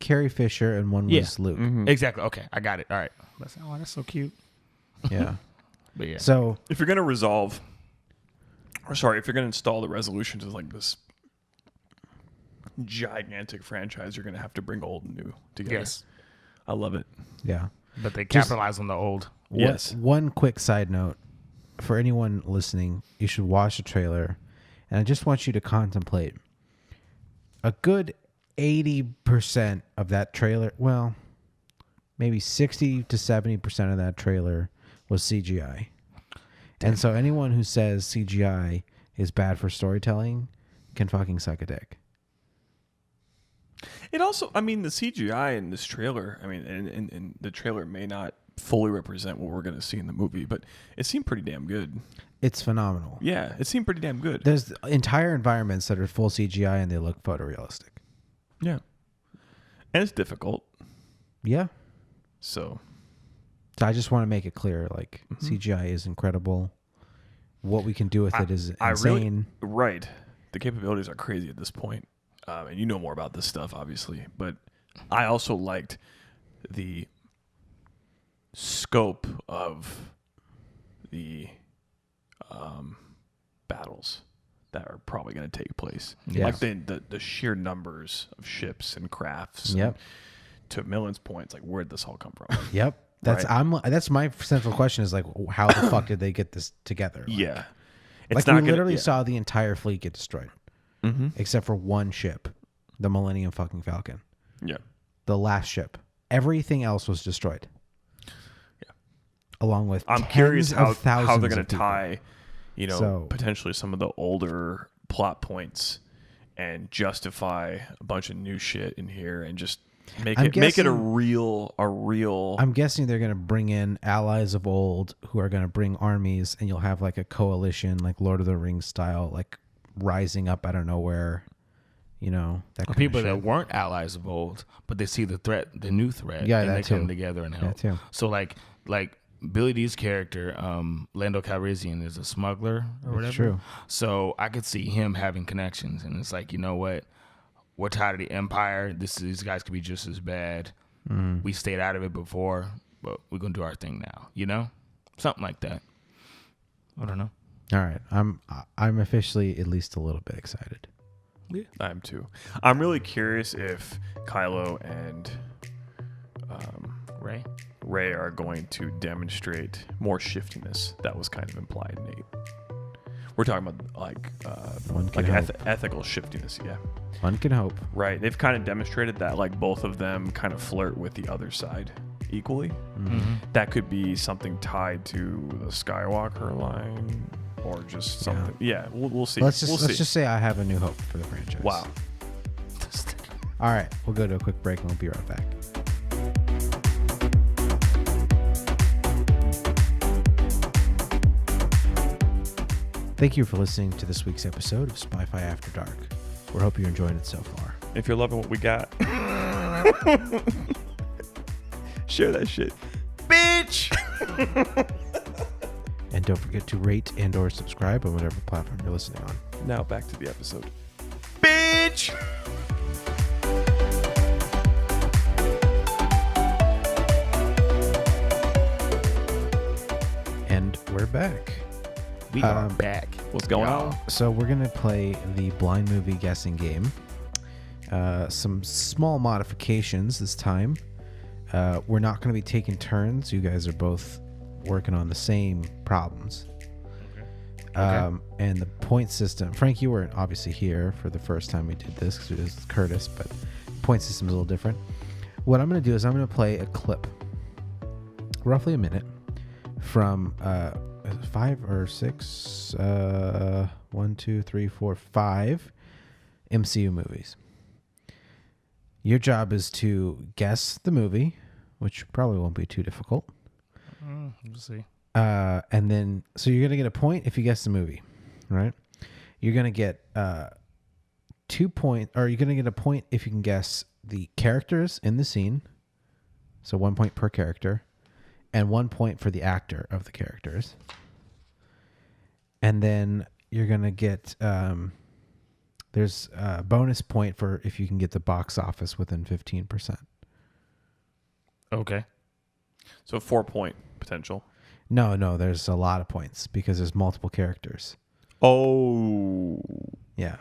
Carrie Fisher and one was Luke. Exactly. Okay, I got it. All right. That's so cute. Yeah. But yeah. So If you're gonna if you're gonna install the resolution to like this gigantic franchise, you're gonna have to bring old and new together. Yes. I love it. yeah. But they capitalize on the old. Yes. One quick side note for anyone listening, you should watch the trailer, and I just want you to contemplate a good 80% of that trailer. Well, maybe 60 to 70% of that trailer was CGI. And so anyone who says CGI is bad for storytelling can fucking suck a dick. It also, I mean, the CGI in this trailer, I mean, and the trailer may not fully represent what we're going to see in the movie, but it seemed pretty damn good. It's phenomenal. Yeah, it seemed pretty damn good. There's entire environments that are full CGI and they look photorealistic. Yeah. And it's difficult. Yeah. So I just want to make it clear, like, CGI is incredible. What we can do with it is insane. Right. The capabilities are crazy at this point. And you know more about this stuff, obviously. But I also liked the scope of the battles that are probably going to take place. Yeah. Like the sheer numbers of ships and crafts. Yep. And to Millen's point, it's like, where'd this all come from? Yep. That's my central question is like, how the fuck did they get this together? Like, Yeah. Like we literally saw the entire fleet get destroyed. Mm-hmm. Except for one ship, the Millennium fucking Falcon. Yeah. The last ship. Everything else was destroyed. Yeah. Along with I'm curious how they're going to people. tie, potentially some of the older plot points and justify a bunch of new shit in here and just make it a real. I'm guessing they're going to bring in allies of old who are going to bring armies, and you'll have like a coalition, like Lord of the Rings style, like rising up out of nowhere. That kind people of shit. that weren't allies of old, but they see the threat, the new threat, Yeah, and that they too. come together and help. That too. So like Billy D's character, Lando Calrissian, is a smuggler or whatever. True. So I could see him having connections, and it's like, you know what? We're tired of the Empire. These guys could be just as bad. We stayed out of it before, but we're gonna do our thing now. Something like that. I don't know. All right, I'm officially at least a little bit excited. Yeah. I am too. I'm really curious if Kylo and Rey are going to demonstrate more shiftiness. That was kind of implied in 8. We're talking about ethical shiftiness. Yeah. One can hope. Right. They've kind of demonstrated that like both of them kind of flirt with the other side equally. Mm-hmm. That could be something tied to the Skywalker line or just something. Yeah, we'll see. Let's just say I have a new hope for the franchise. Wow. All right, we'll go to a quick break and we'll be right back. Thank you for listening to this week's episode of Spy-Fi After Dark. We hope you're enjoying it so far. If you're loving what we got, share that shit, bitch. And don't forget to rate and or subscribe on whatever platform you're listening on. Now back to the episode, bitch. And we're back. We are back. What's going on? So we're going to play the blind movie guessing game. Some small modifications this time. We're not going to be taking turns. You guys are both working on the same problems. Okay. And the point system. Frank, you weren't obviously here for the first time we did this because it was Curtis, but point system is a little different. What I'm going to do is I'm going to play a clip, roughly a minute, from 5 or 6, 1, 2, 3, 4, 5 MCU movies. Your job is to guess the movie, which probably won't be too difficult. We'll see. And then, so you're going to get a point if you guess the movie, right? You're going to get 2 points, or you're going to get a point if you can guess the characters in the scene. So 1 point per character, and 1 point for the actor of the characters. And then you're going to get, there's a bonus point for if you can get the box office within 15%. Okay. So 4-point potential. No, there's a lot of points because there's multiple characters. Oh. Yeah.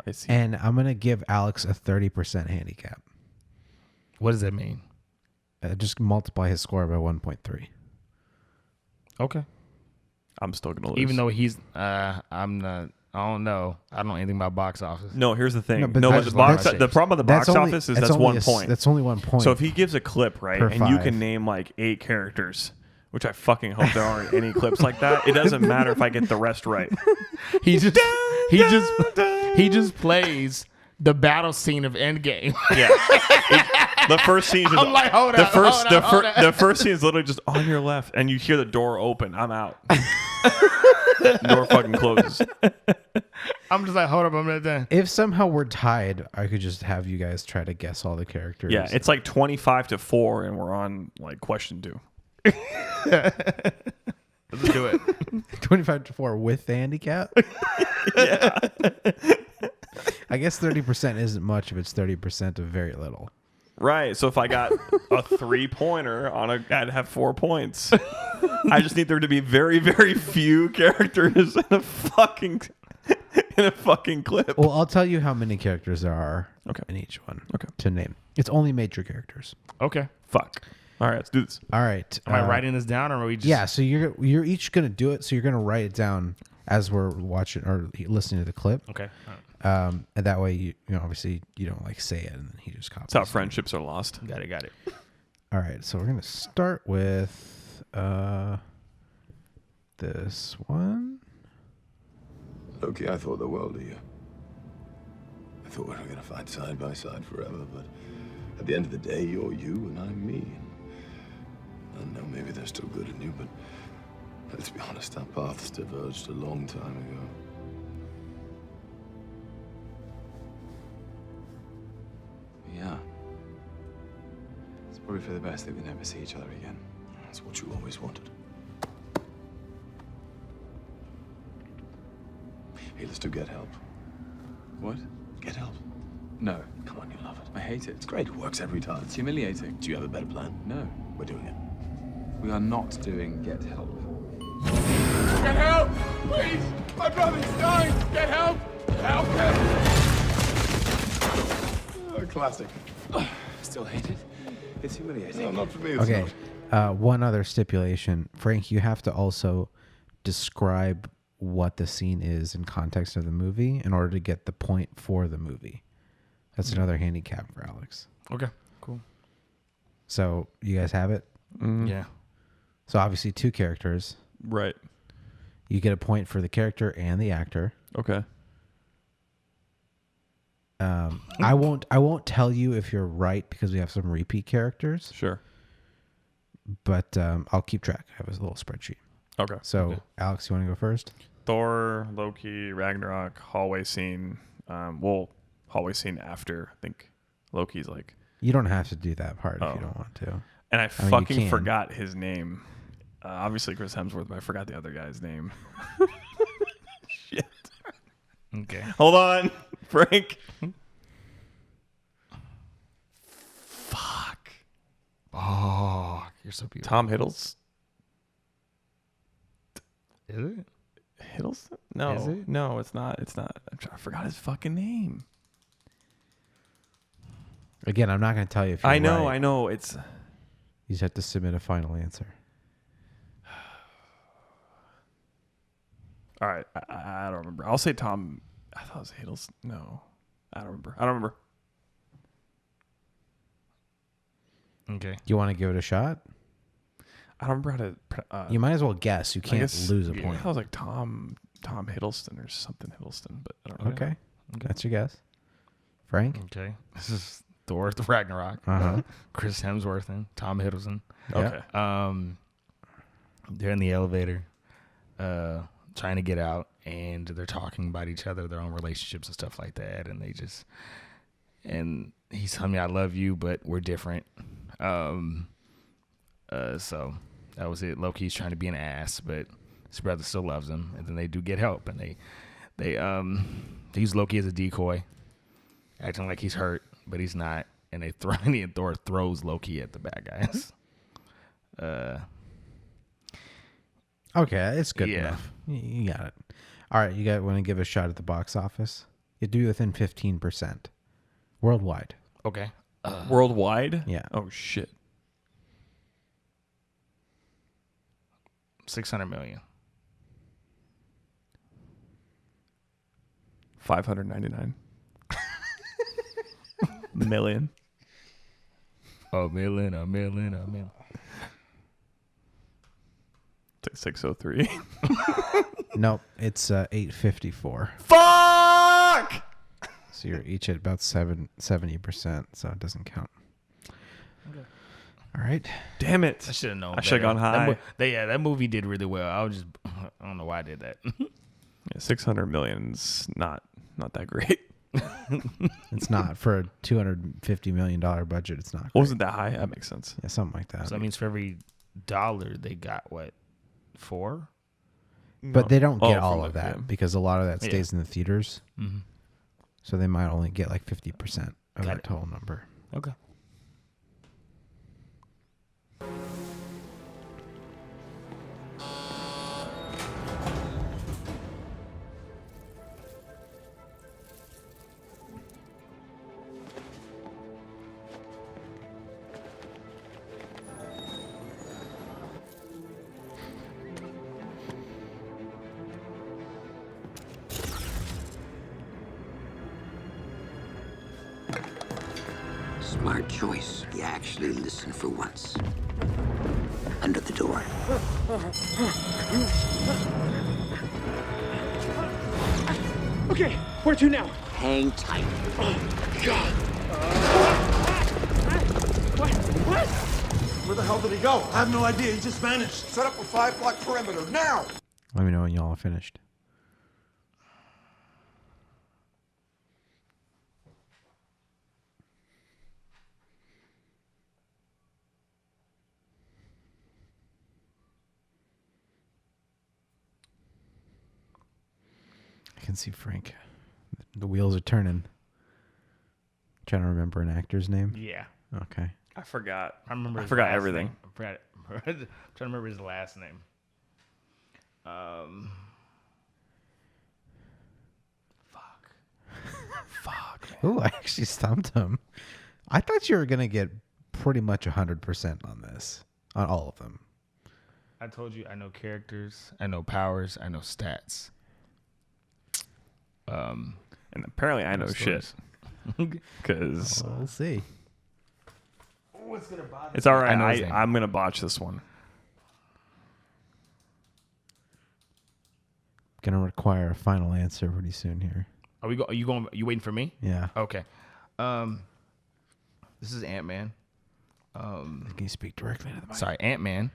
I see. And I'm going to give Alex a 30% handicap. What does that mean? Just multiply his score by 1.3. Okay. I'm still going to lose. Even though he's, I'm not, I don't know. I don't know anything about box office. No, here's the thing. No, but No, that's- but the box. that's- The problem with the box office is that's only 1 point. That's only 1 point. So if he gives a clip, right, Per and you 5. can name like 8 characters, which I fucking hope there aren't any clips like that, it doesn't matter if I get the rest right. He just plays the battle scene of Endgame. Yeah. The first scene is I'm like, hold the up, first hold up, hold up. the first scene is literally just on your left, and you hear the door open. I'm out. Door fucking closes. I'm just like, hold up, I'm not done. If somehow we're tied, I could just have you guys try to guess all the characters. Yeah, it's like 25-4, and we're on like question 2. Let's do it. 25-4 with the handicap. Yeah. I guess 30% isn't much if it's 30% of very little. Right. So if I got a 3-pointer I'd have 4 points. I just need there to be very, very few characters in a fucking clip. Well, I'll tell you how many characters there are in each one. Okay. To name. It's only major characters. Okay. Fuck. All right, let's do this. All right. Am I writing this down, or are we just? Yeah. So you're each gonna do it. So you're gonna write it down as we're watching or listening to the clip. Okay. And that way you know obviously you don't like say it and then he just copies. That's how friendships are lost. Got it. All right. So we're gonna start with this one. Loki, I thought the world of you. I thought we were going to fight side by side forever, but at the end of the day, you're you and I'm me. I know maybe there's still good in you, but let's be honest, our paths diverged a long time ago. Yeah. It's probably for the best that we never see each other again. That's what you always wanted. Hey, let's do get help. What? Get help. No. Come on, you love it. I hate it. It's great. It works every time. It's humiliating. Do you have a better plan? No. We're doing it. We are not doing get help. Get help! Please! My brother's dying! Get help! Help him! Oh, classic. Still hate it? It's humiliating. No, not for me. It's Okay. not. One other stipulation, Frank. You have to also describe what the scene is in context of the movie in order to get the point for the movie. That's another handicap for Alex. Okay. Cool. So you guys have it. Yeah. So obviously 2 characters. Right. You get a point for the character and the actor. Okay. I won't tell you if you're right because we have some repeat characters, Sure. but I'll keep track. I have a little spreadsheet. Okay. So Alex, you want to go first? Thor, Loki, Ragnarok, hallway scene. Hallway scene after, I think Loki's like. You don't have to do that part if Oh. you don't want to. And I mean, you fucking can. forgot his name. Obviously Chris Hemsworth, but I forgot the other guy's name. Shit. Okay. Hold on, Frank. Fuck. Oh, you're so beautiful. Tom Hiddleston? Is it? Hiddleston? No. Is it? No, it's not. I forgot his fucking name. Again, I'm not going to tell you if you're I know. right. I know. It's. You just have to submit a final answer. All right. I don't remember. I'll say Tom. I thought it was Hiddleston. No. I don't remember. Okay. Do you want to give it a shot? I don't remember how to. You might as well guess. You I can't guess- lose a I point. thought it was like Tom Hiddleston or something Hiddleston, but I don't know. Okay. That's your guess. Frank? Okay. This is Thor: The Ragnarok. Uh-huh. Chris Hemsworth and Tom Hiddleston. Okay. They're in the elevator, trying to get out, and they're talking about each other, their own relationships and stuff like that. And he's telling me, "I love you, but we're different." So that was it. Loki's trying to be an ass, but his brother still loves him. And then they do get help, and they use Loki as a decoy, acting like he's hurt, but he's not. And Thor throws Loki at the bad guys. Okay, it's good Yeah. enough. You got it. All right, you want to give a shot at the box office? You do within 15% worldwide. Okay. Worldwide? Yeah. Oh shit. 600 million. 599 million. A million. It's like 603. Nope, it's 854. Fuck! So you're each at about 70%, so it doesn't count. All right. Damn it! I should have known. I should have gone high. That movie did really well. I don't know why I did that. Yeah, 600 million's not that great. It's not for a $250 million budget. It's not. Wasn't that high? That makes sense. Yeah, something like that. So that means for every dollar they got what, 4? But they don't get from all the- of that yeah. because a lot of that stays in the theaters. Mm-hmm. So they might only get like 50% of Got that it. total number. Okay. Smart choice. You actually listen for once. Under the door. Okay, where to now? Hang tight. What? Where the hell did he go? I have no idea. He just vanished. Set up a 5-block perimeter now. Let me know when y'all are finished. I can see Frank. The wheels are turning. Trying to remember an actor's name. Yeah. Okay. I forgot. I remember. I his forgot last everything. name. I forgot. I'm trying to remember his last name. Fuck. Ooh, I actually stumped him. I thought you were gonna get pretty much 100% on this, on all of them. I told you I know characters, I know powers, I know stats. And apparently I know shit. Because We'll see. What's gonna bother? it's all I know his right. name. I'm going to botch this one. Gonna require a final answer pretty soon here. Are we? Are you going? You waiting for me? Yeah. Okay. This is Ant-Man. Can you speak directly to the mic? Sorry, Ant-Man.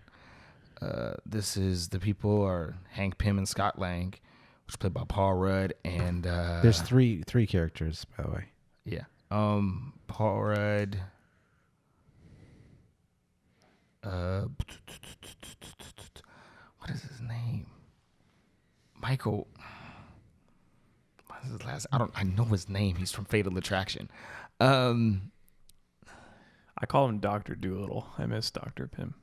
This is the people are Hank Pym and Scott Lang, which is played by Paul Rudd and There's three characters, by the way. yeah. Paul Rudd. What is his name? Michael. What is his last? I know his name. He's from Fatal Attraction. I call him Dr. Doolittle. I miss Dr. Pym.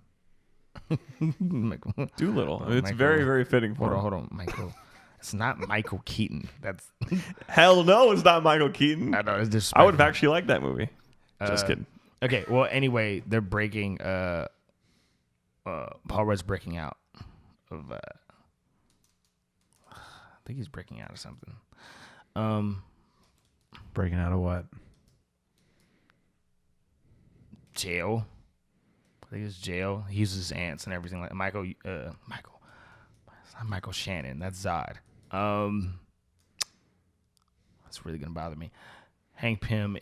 Michael. Doolittle. Oh, It's Michael. very, very fitting for him. Hold on, Michael. It's not Michael Keaton. That's Hell no, it's not Michael Keaton. I know it's just. I would have actually liked that movie. Just kidding. Okay, well, anyway, they're breaking. Paul Rudd's breaking out of. I think he's breaking out of something. Breaking out of what? Jail. I think it's jail. He uses ants and everything like Michael. Michael. It's not Michael Shannon. That's Zod. That's really gonna bother me. Hank Pym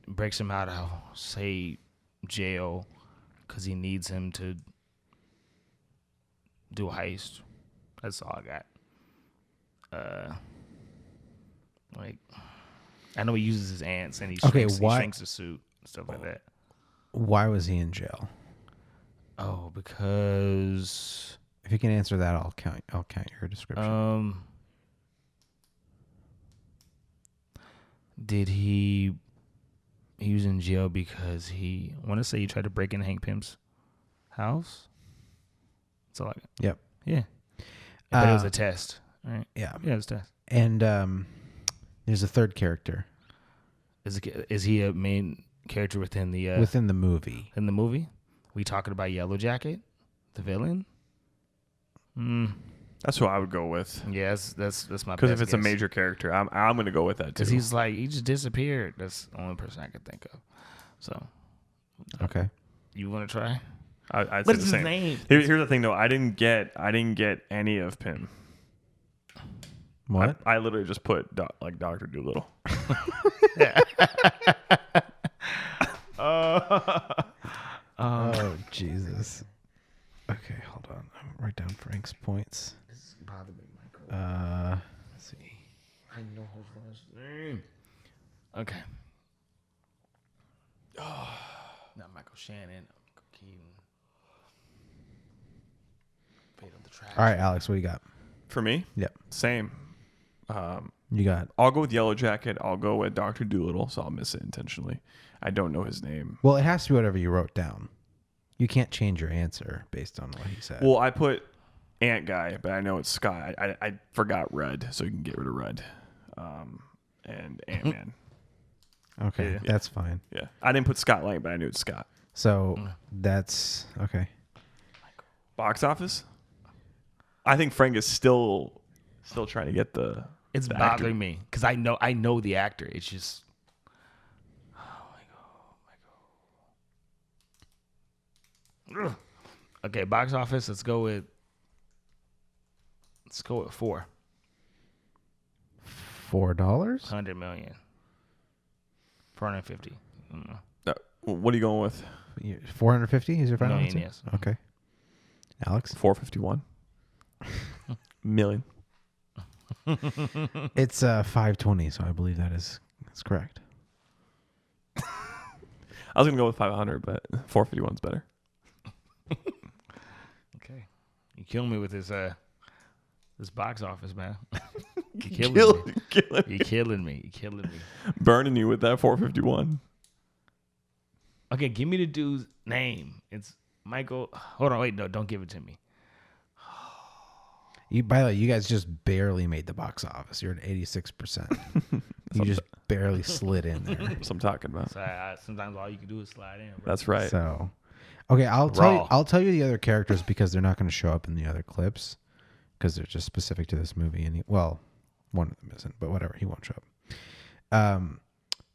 breaks him out of say jail because he needs him to do a heist. That's all I got. Like I know he uses his ants and he shrinks the suit and stuff like that. Why was he in jail? Oh, because If you can answer that, I'll count your description. did he was in jail because I want to say he tried to break into Hank Pym's house. That's all I got. Yep. Yeah. But it was a test. All right. Yeah. Yeah, it was a test. And there's a third character Is he a main character within the within the movie. in the movie? We talking about Yellow Jacket, the villain? That's who I would go with. Yeah, that's my. Because if best it's a guess. major character, I'm going to go with that too. Because he's like, he just disappeared. That's the only person I could think of. So, Okay. you want to try? I'd What say is the his same. name? Here's the thing though. I didn't get any of Pym. What? I literally just put Dr. Doolittle. Oh Jesus. Okay, hold on. I'll write down Frank's points. This is bothering me, Michael. Let's see. I know his last name. Okay. Oh, not Michael Shannon. Michael Keaton. Fate of the Trash. All right, Alex, what do you got? For me, Yep. same. You got. I'll go with Yellow Jacket. I'll go with Dr. Dolittle, so I'll miss it intentionally. I don't know his name. Well, it has to be whatever you wrote down. You can't change your answer based on what he said. Well, I put Ant Guy, but I know it's Scott. I forgot Red, so you can get rid of Red. And Ant-Man. Okay, Yeah. that's fine. Yeah. I didn't put Scott Lang, but I knew it's Scott. So that's okay. Box office? I think Frank is still trying to get the... It's the bothering actor. me because I know the actor. It's just... Ugh. Okay, box office. Let's go with 4. $4. 100 million. 450. What are you going with? 450 is your final Million, answer? yes. Okay. Alex? 451 million. It's 520, so I believe that's correct. I was going to go with 500, but 451 is better. Okay. You killing me with this box office, man. You're killing me. You're killing me. You're killing me. Burning you with that 451. Okay, give me the dude's name. It's Michael. Hold on, wait, no, don't give it to me. By the way, you guys just barely made the box office. You're at 86%. You just barely slid in there. That's what I'm talking about. So sometimes all you can do is slide in. Bro. That's right. So, okay, I'll tell you the other characters because they're not going to show up in the other clips because they're just specific to this movie. And well, one of them isn't, but whatever, he won't show up.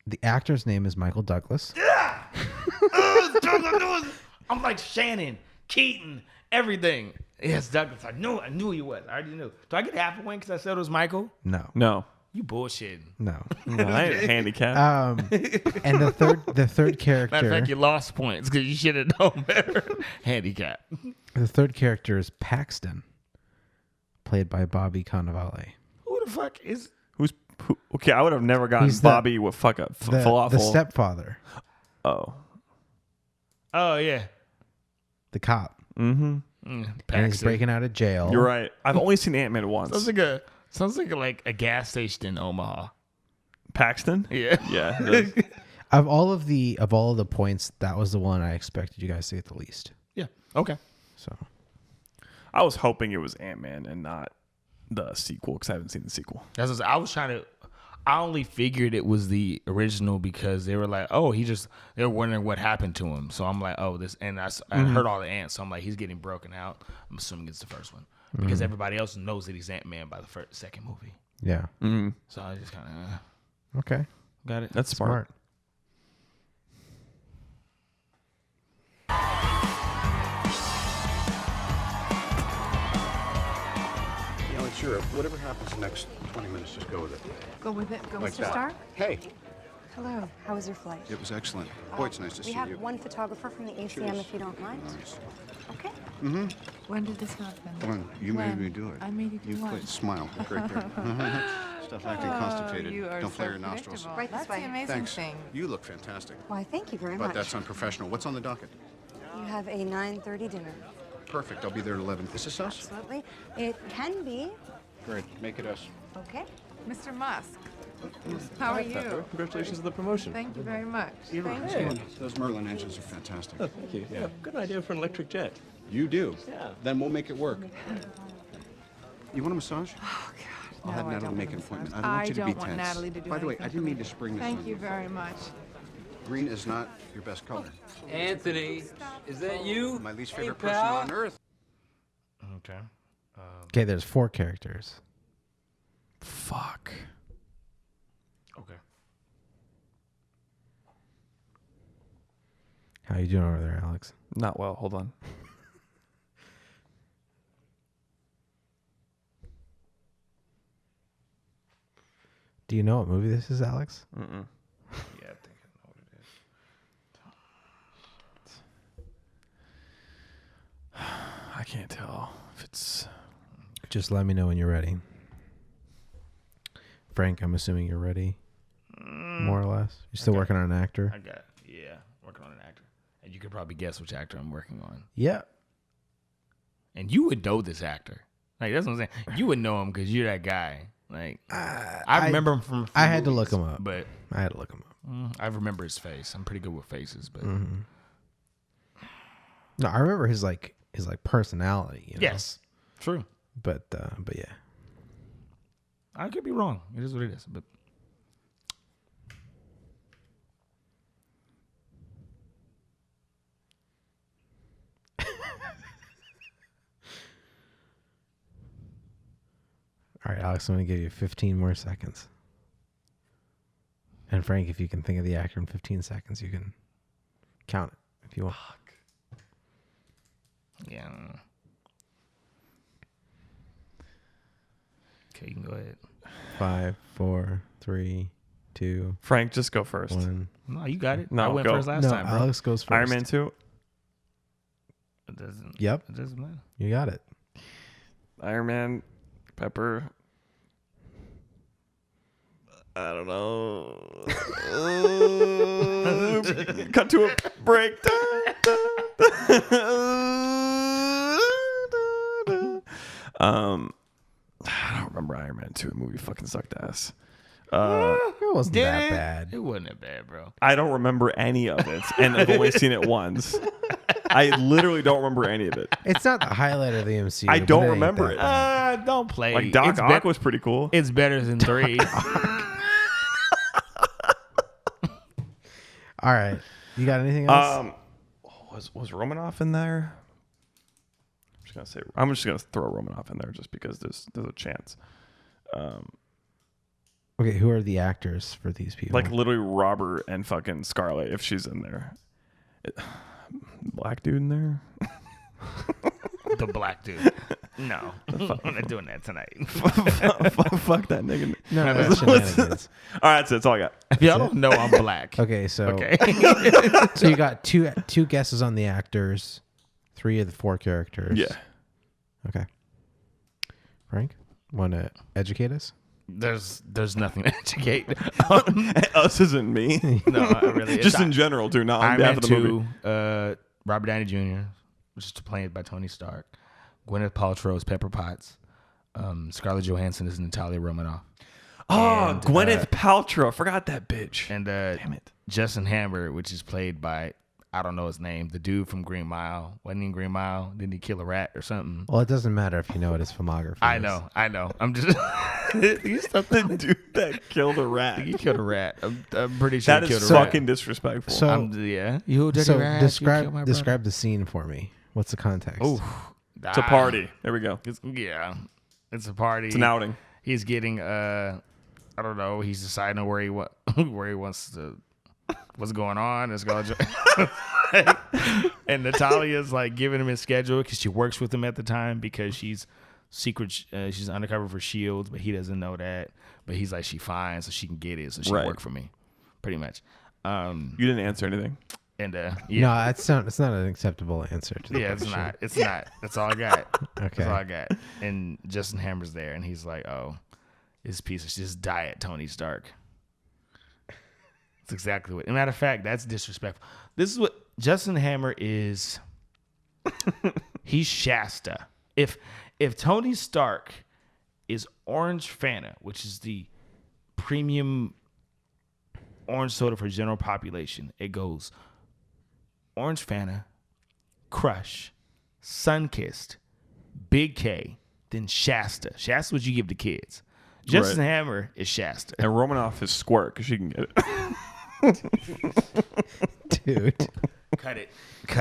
The actor's name is Michael Douglas. Yeah. I'm like Shannon, Keaton, everything. Yes, Douglas. I knew he was. I already knew. Do I get half a win because I said it was Michael? No. You bullshitting. No. I ain't handicapped. And the third character. Matter of fact, you lost points because you should have known better. Handicap. The third character is Paxton, played by Bobby Cannavale. Who the fuck is? Who? Okay, I would have never gotten He's Bobby with falafel. The stepfather, Oh. Oh yeah. the cop, Mm-hmm. and he's Paxton. breaking out of jail. You're right. I've only seen Ant-Man once. Sounds like a gas station in Omaha. Paxton? Yeah. Yeah. it does. Of all of the points, that was the one I expected you guys to get the least. Yeah. Okay. So I was hoping it was Ant-Man and not the sequel because I haven't seen the sequel. I only figured it was the original because they were like, oh, they were wondering what happened to him. So I'm like, oh, this, and I heard all the ants. So I'm like, he's getting broken out. I'm assuming it's the first one because everybody else knows that he's Ant-Man by the second movie. yeah, So I just kind of okay, got it. That's smart. You know, it's Europe. Whatever happens the next 20 minutes, just go with it. Go with it. Go, Like Mr. that. Stark. Hey, Hello. How was your flight? it was excellent. Boy, it's nice to see We have you. one photographer from the ACM if you don't mind. Nice. Okay. When did this happen? Glenn, you made When? me do it. I made you do You what? quit. Smile. Look right there. Stop acting constipated. You are Don't flare so your nostrils. predictable. Right this That's way. the amazing Thanks. thing. You look fantastic. Why, thank you very But much. that's unprofessional. What's on the docket? You have a 9:30 dinner. Perfect. I'll be there at 11. Is this us? Absolutely. It can be. Great. Make it us. Okay. Mr. Musk, how are you? Congratulations on the promotion. Thank you very much. Thank Hey. you. Those Merlin engines are fantastic. Oh, thank you. Yeah, good idea for an electric jet. You do? Yeah. Then we'll make it work. You want a massage? Oh, God. I'll have No, I Natalie don't make an want a appointment. massage. I don't want you to be want tense. Natalie to do By the way, I anything didn't for mean me. to spring this Thank on you very much. Green is not your best color. Anthony, is that you? My least favorite Hey, person pal. on earth. Okay. Okay, there's 4 characters. Fuck. Okay. How you doing over there, Alex? Not well. Hold on. Do you know what movie this is, Alex? Mm-mm. Yeah, I think I know what it is. can't tell if it's. Just let me know when you're ready. Frank, I'm assuming you're ready. More or less. You're still working on an actor? Working on an actor. And you could probably guess which actor I'm working on. Yeah. And you would know this actor. Like, that's what I'm saying. You would know him because you're that guy. Like, I remember him from I had to look him up. But I had to look him up. I remember his face. I'm pretty good with faces, but No, I remember his personality. You know? yes, true. But yeah. I could be wrong. It is what it is. But All right, Alex, I'm going to give you 15 more seconds. And Frank, if you can think of the actor in 15 seconds, you can count it if you want. yeah. I don't know. Okay, you can go ahead. 5, 4, 3, 2. Frank, just go first. 1. No, you got it. No, I went go. first last No, time, bro. Alex goes first. Iron Man 2. It doesn't. Yep. It doesn't matter. You got it. Iron Man, Pepper. I don't know. Cut to a break. I don't remember Iron Man 2. The movie fucking sucked ass. It wasn't that bad. It wasn't that bad, bro. I don't remember any of it, and I've only seen it once. I literally don't remember any of it. It's not the highlight of the MCU. I but don't ain't remember that it. bad. Don't play. Like Doc Ock was pretty cool. It's better than 3. All right. You got anything else? Was Romanoff in there? I'm just gonna throw Romanoff in there just because there's a chance. Okay, who are the actors for these people? Like literally Robert and fucking Scarlett if she's in there. Black dude in there? The black dude. No, I'm not doing that tonight. Fuck that nigga. No, that's shenanigans. All right, that's all I got. Y'all don't know I'm black. Okay, so Okay. so you got two guesses on the actors, 3 of the 4 characters. Yeah. Okay. Frank, want to educate us? There's nothing to educate. Us isn't me. No, I really. Just in general, too. Not on Iron behalf Man of the movie. 2, Robert Downey Jr., which is played by Tony Stark. Gwyneth Paltrow is Pepper Potts. Scarlett Johansson is Natalia Romanoff. Oh, And, Gwyneth Paltrow. I forgot that bitch. And damn it. Justin Hammer, which is played by, I don't know his name, the dude from Green Mile. Wasn't he in Green Mile? Didn't he kill a rat or something? Well, it doesn't matter if you know what his filmography I is. know. I'm just. He's The dude that killed a rat. He killed a rat. I'm pretty sure That he killed is a rat. fucking disrespectful. So- Yeah. You dirty So rat. you killed my describe the scene for me. What's the context? brother. It's a party. There we go. It's a party. It's an outing. He's getting I don't know. He's deciding where he wants to. What's going on? It's going and Natalia's like giving him his schedule because she works with him at the time because she's secret. She's undercover for S.H.I.E.L.D., but he doesn't know that. But he's like, she fine, so she can get it, so she can work for me, pretty much. You didn't answer anything. And No, it's not an acceptable answer to the question. It's not. That's all I got. Okay. That's all I got. And Justin Hammer's there, and he's like, "Oh, this piece of just diet Tony Stark." That's exactly what. As a matter of fact, that's disrespectful. This is what Justin Hammer is. He's Shasta. If Tony Stark is Orange Fanta, which is the premium orange soda for general population, it goes Orange Fanta, Crush, Sunkissed, Big K, then Shasta. Shasta what you give to kids. Justin Hammer is Shasta. And Romanoff is Squirt because she can get it. Dude. Cut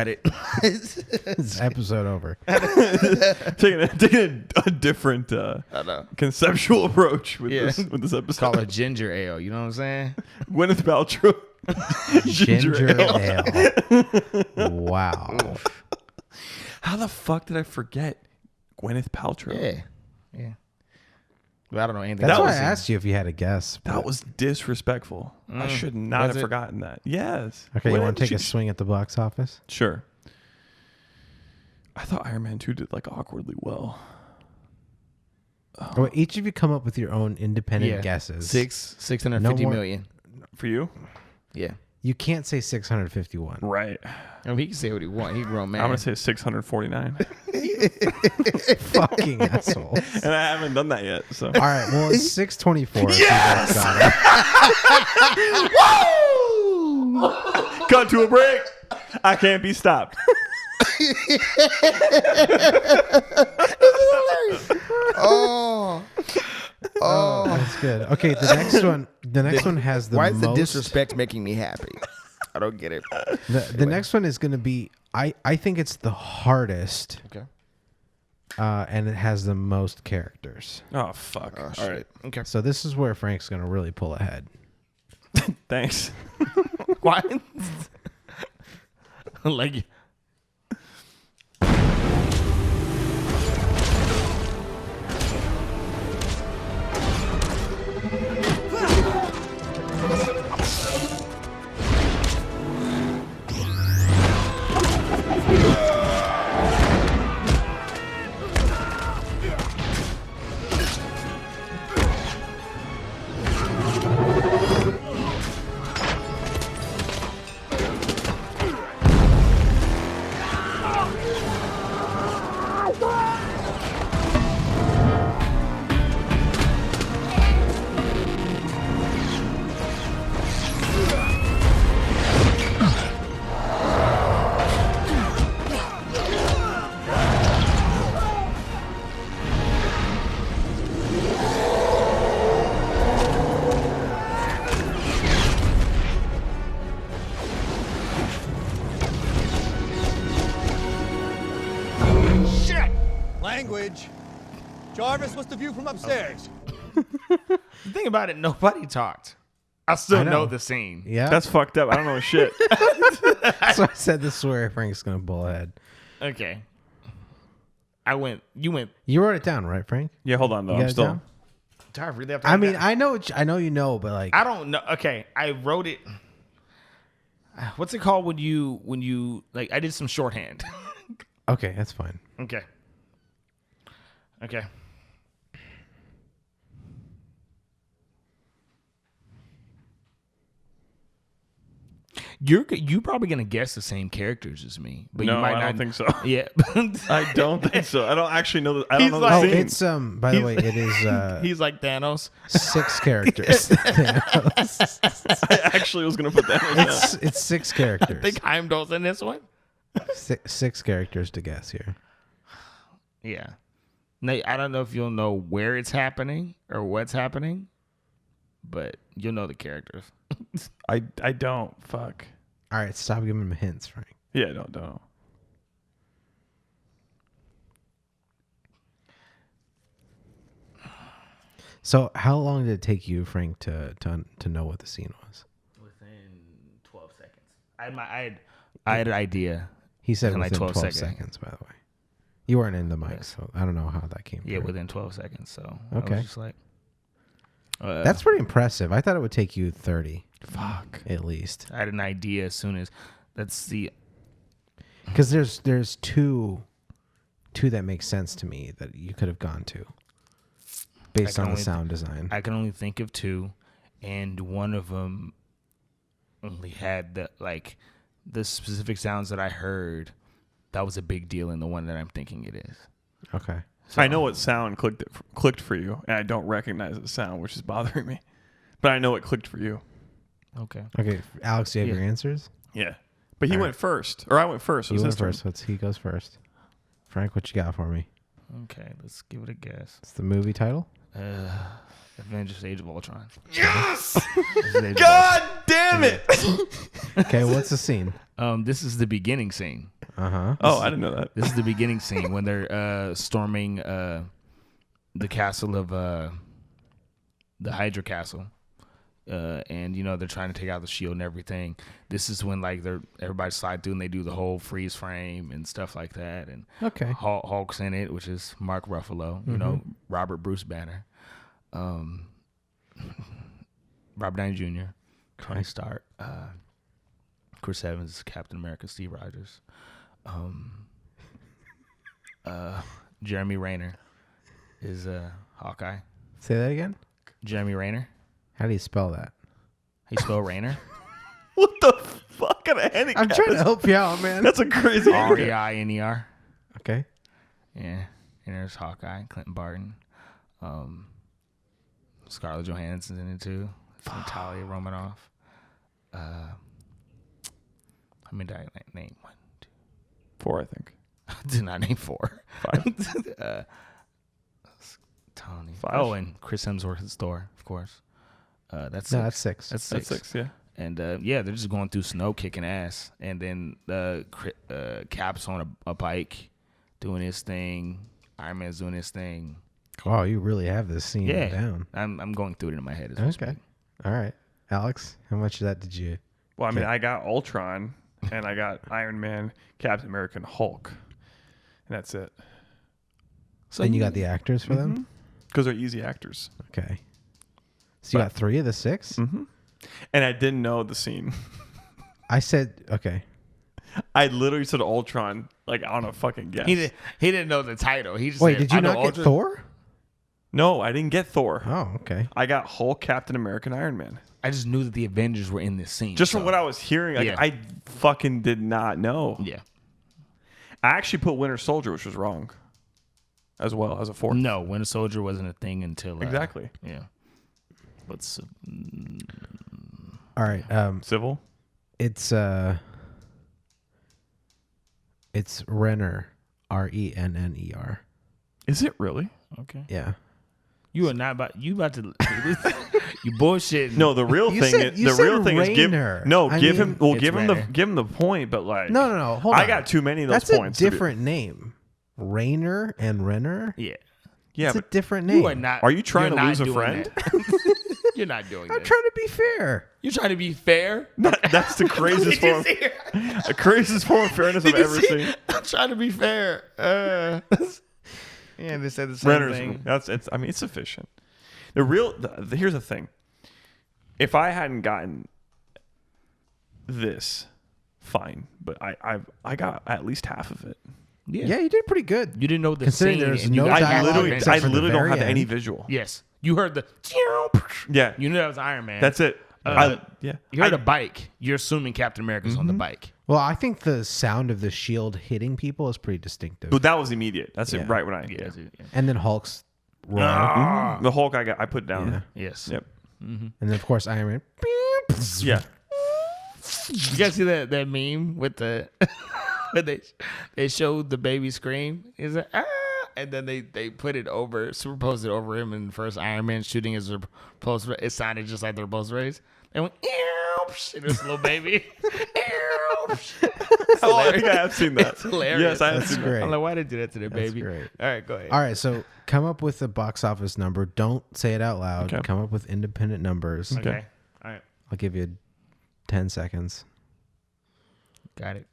it. It's episode over. taking a different conceptual approach with this episode. Call it ginger ale. You know what I'm saying? Gwyneth Paltrow. Ginger ale. Wow. How the fuck did I forget Gwyneth Paltrow? Yeah. Well, I don't know anything. That's why I asked you if you had a guess. That was disrespectful. I should not have forgotten that. Yes. Okay, you want to take a swing at the box office? Sure. I thought Iron Man 2 did like awkwardly well. Well, each of you come up with your own independent guesses. 650 million. For you? Yeah. You can't say 651. Right. I mean, he can say what he wants. He's a grown man. I'm going to say 649. Fucking asshole. And I haven't done that yet. So. All right. Well, it's 624. Yes! Woo! Cut to a break. I can't be stopped. Oh, that's good. Okay, the next one has the Why is most. the disrespect making me happy? I don't get it. The next one is going to be. I think it's the hardest. Okay. And it has the most characters. Oh fuck! All right. Okay. So this is where Frank's going to really pull ahead. Thanks. Why? Like. Language. Jarvis, what's the view from upstairs? The thing about it, nobody talked. I still know the scene. Yeah. That's fucked up. I don't know shit. So I said this is where Frank's going to pull ahead. Okay. You went. You wrote it down, right, Frank? Yeah, hold on though. You I'm got it still. down? Do I really have to I write mean, that? I know you know, but like I don't know. Okay, I wrote it. What's it called when you like? I did some shorthand. Okay, that's fine. Okay. Okay. You probably gonna guess the same characters as me, but No, you might I not don't think so. Yeah, I don't think so. I don't actually know. I don't He's know like- the Oh, scene. it's by the way, it is he's like Thanos. 6 characters. I actually was gonna put that. It's 6 characters. I think Heimdall's in this one. 6 characters to guess here. Yeah. Nate, I don't know if you'll know where it's happening or what's happening, but you'll know the characters. I don't. Fuck. All right, stop giving him hints, Frank. Yeah, don't. So, how long did it take you, Frank, to know what the scene was? Within 12 seconds. I had an idea. He said in within 12 seconds, by the way. You weren't in the mic, so I don't know how that came Yeah, through. within 12 seconds. So Okay. I was just like, That's pretty impressive. I thought it would take you 30. Fuck. At least. I had an idea as soon as that's the. Because there's two that make sense to me that you could have gone to based on the sound design. I can only think of 2, and one of them only had the specific sounds that I heard. That was a big deal in the one that I'm thinking it is. Okay. So I know what sound clicked for you, and I don't recognize the sound, which is bothering me. But I know it clicked for you. Okay. Okay, Alex, do you have your answers? Yeah. But he went first, or I went first. So You it's went his turn. first. He goes first. Frank, what you got for me? Okay, let's give it a guess. It's the movie title? Avengers: Age of Ultron. Yes! God God damn it! Okay, what's the scene? This is the beginning scene. Uh-huh. Oh, I didn't know that. This is the beginning scene when they're storming the castle of the Hydra castle. And they're trying to take out the shield and everything. This is when everybody slide through and they do the whole freeze frame and stuff like that. And Okay. Hulk's in it, which is Mark Ruffalo. You know, Robert Bruce Banner, Robert Downey Jr., Tony Stark, Chris Evans, Captain America, Steve Rogers. Jeremy Renner is Hawkeye. Say that again. Jeremy Renner. How do you spell that? How you spell Rayner? What the fuck kind of handicap? I'm trying to help you out, man. That's a crazy handicap. R-E-I-N-E-R. Okay. Yeah. And there's Hawkeye, Clinton Barton. Scarlett Johansson's in it too. Natalia Romanoff. How many did I name? 1, 2. 4, I think. I did not name 4. 5. Tony. 5. Oh, and Chris Hemsworth's Thor, of course. That's 6. That's 6. That's 6. That's 6, yeah. And yeah, they're just going through snow, kicking ass. And then Cap's on a bike, doing his thing. Iron Man's doing his thing. Wow, you really have this scene down. I'm going through it in my head. Okay. All right. Alex, how much of that did you? Well, I mean, I got Ultron, and I got Iron Man, Captain America, and Hulk. And that's it. So then you got the actors for them? Because they're easy actors. Okay. So you got 3 of the 6? Mm-hmm. And I didn't know the scene. I said, okay. I literally said Ultron like on a fucking guess. He didn't know the title. He just Wait, said, did you I know not get Ultron. Thor? No, I didn't get Thor. Oh, okay. I got Hulk, Captain America, and Iron Man. I just knew that the Avengers were in this scene. Just from what I was hearing, like, Yeah. I fucking did not know. Yeah. I actually put Winter Soldier, which was wrong, as well as a 4th. No, Winter Soldier wasn't a thing until Exactly. Yeah. But All right. Civil. It's Renner, Renner. Is it really? Okay. Yeah. You are not about you bullshitting. No, the real You thing said- is you the real said thing is give Rainer. no I give mean- him well It's give Renner. him the point, but like No. Hold on. I got too many of those That's points. a different name. Rainer and Renner. Yeah. Yeah, It's a but different name. You are not. Are you trying you're to not lose a doing friend? that. You're not doing I'm that. trying to be fair. You're trying to be fair. That's the craziest form. The craziest form of fairness I've ever seen. I'm trying to be fair. Yeah, they said the same Renner's thing. it's I mean it's sufficient. Here's the thing. If I hadn't gotten this, fine. But I got at least half of it. Yeah, you did pretty good. You didn't know the Considering scene. there's and you no got dialogue half of it. except I for the literally don't very have any end. visual. Yes, you heard the. Yeah. You knew that was Iron Man. That's it. You heard a bike. You're assuming Captain America's on the bike. Well, I think the sound of the shield hitting people is pretty distinctive. But that was immediate. That's Yeah. it. Right when I Yeah. And then Hulk's roar. Mhm. The Hulk I put down. Yeah. Yes. Yep. And then, of course, Iron Man. Yeah. You guys see that meme with the when they showed the baby scream? Is it and then they put it over, superimposed it over him in the first Iron Man shooting his repulse. It sounded just like the repulse rays. They went, and this little baby. Oh, I think I have seen that. It's hilarious. Yes, I have That's seen great. I'm like, why did they do that to the That's baby? great. All right, go ahead. All right, so come up with a box office number. Don't say it out loud. Okay. Come up with independent numbers. Okay. All right. I'll give you 10 seconds. Got it.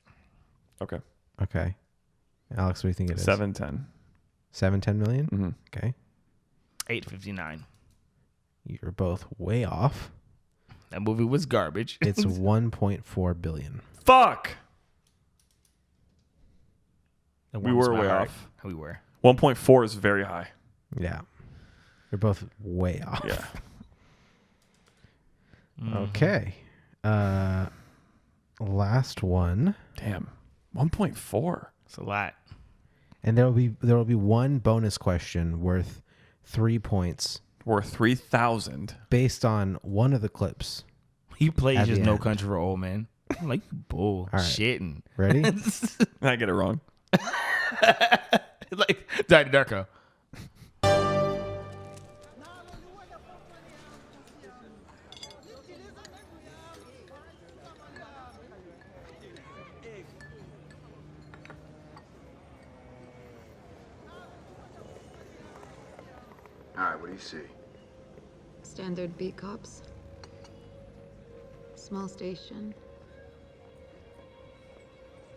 Okay. Okay. Alex, what do you think it is? 710. 7-10 million? Mm-hmm. Okay. 859. You're both way off. That movie was garbage. It's 1.4 billion. Fuck. That We warms were my way heart. off. We were. 1.4 is very high. Yeah. You're both way off. Yeah. Okay. Last one. Damn. 1.4. It's a lot. And there will be one bonus question worth 3 points Worth 3,000. based on one of the clips. He plays At just the No end. Country for Old Men. I'm like, bull right. shitting. Ready? I get it wrong. Like Donnie Darko. All right, what do you see? Standard beat cops. Small station.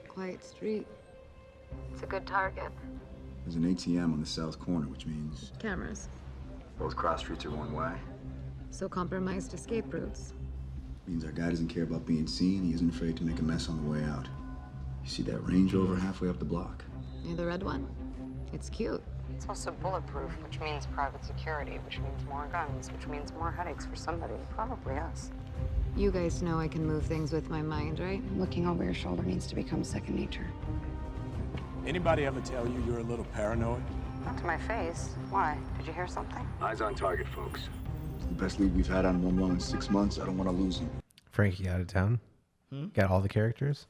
Quiet street. It's a good target. There's an ATM on the south corner, which means Cameras. both cross streets are one way. So compromised escape routes. Means our guy doesn't care about being seen. He isn't afraid to make a mess on the way out. You see that Range Rover halfway up the block? Yeah, the red one. It's cute. It's also bulletproof, which means private security, which means more guns, which means more headaches for somebody, probably us. You guys know I can move things with my mind, right? Looking over your shoulder needs to become second nature. Anybody ever tell you you're a little paranoid? Not to my face. Why? Did you hear something? Eyes on target, folks. It's the best lead we've had on 1-1 in 6 months. I don't want to lose him. Frankie out of town. Got all the characters.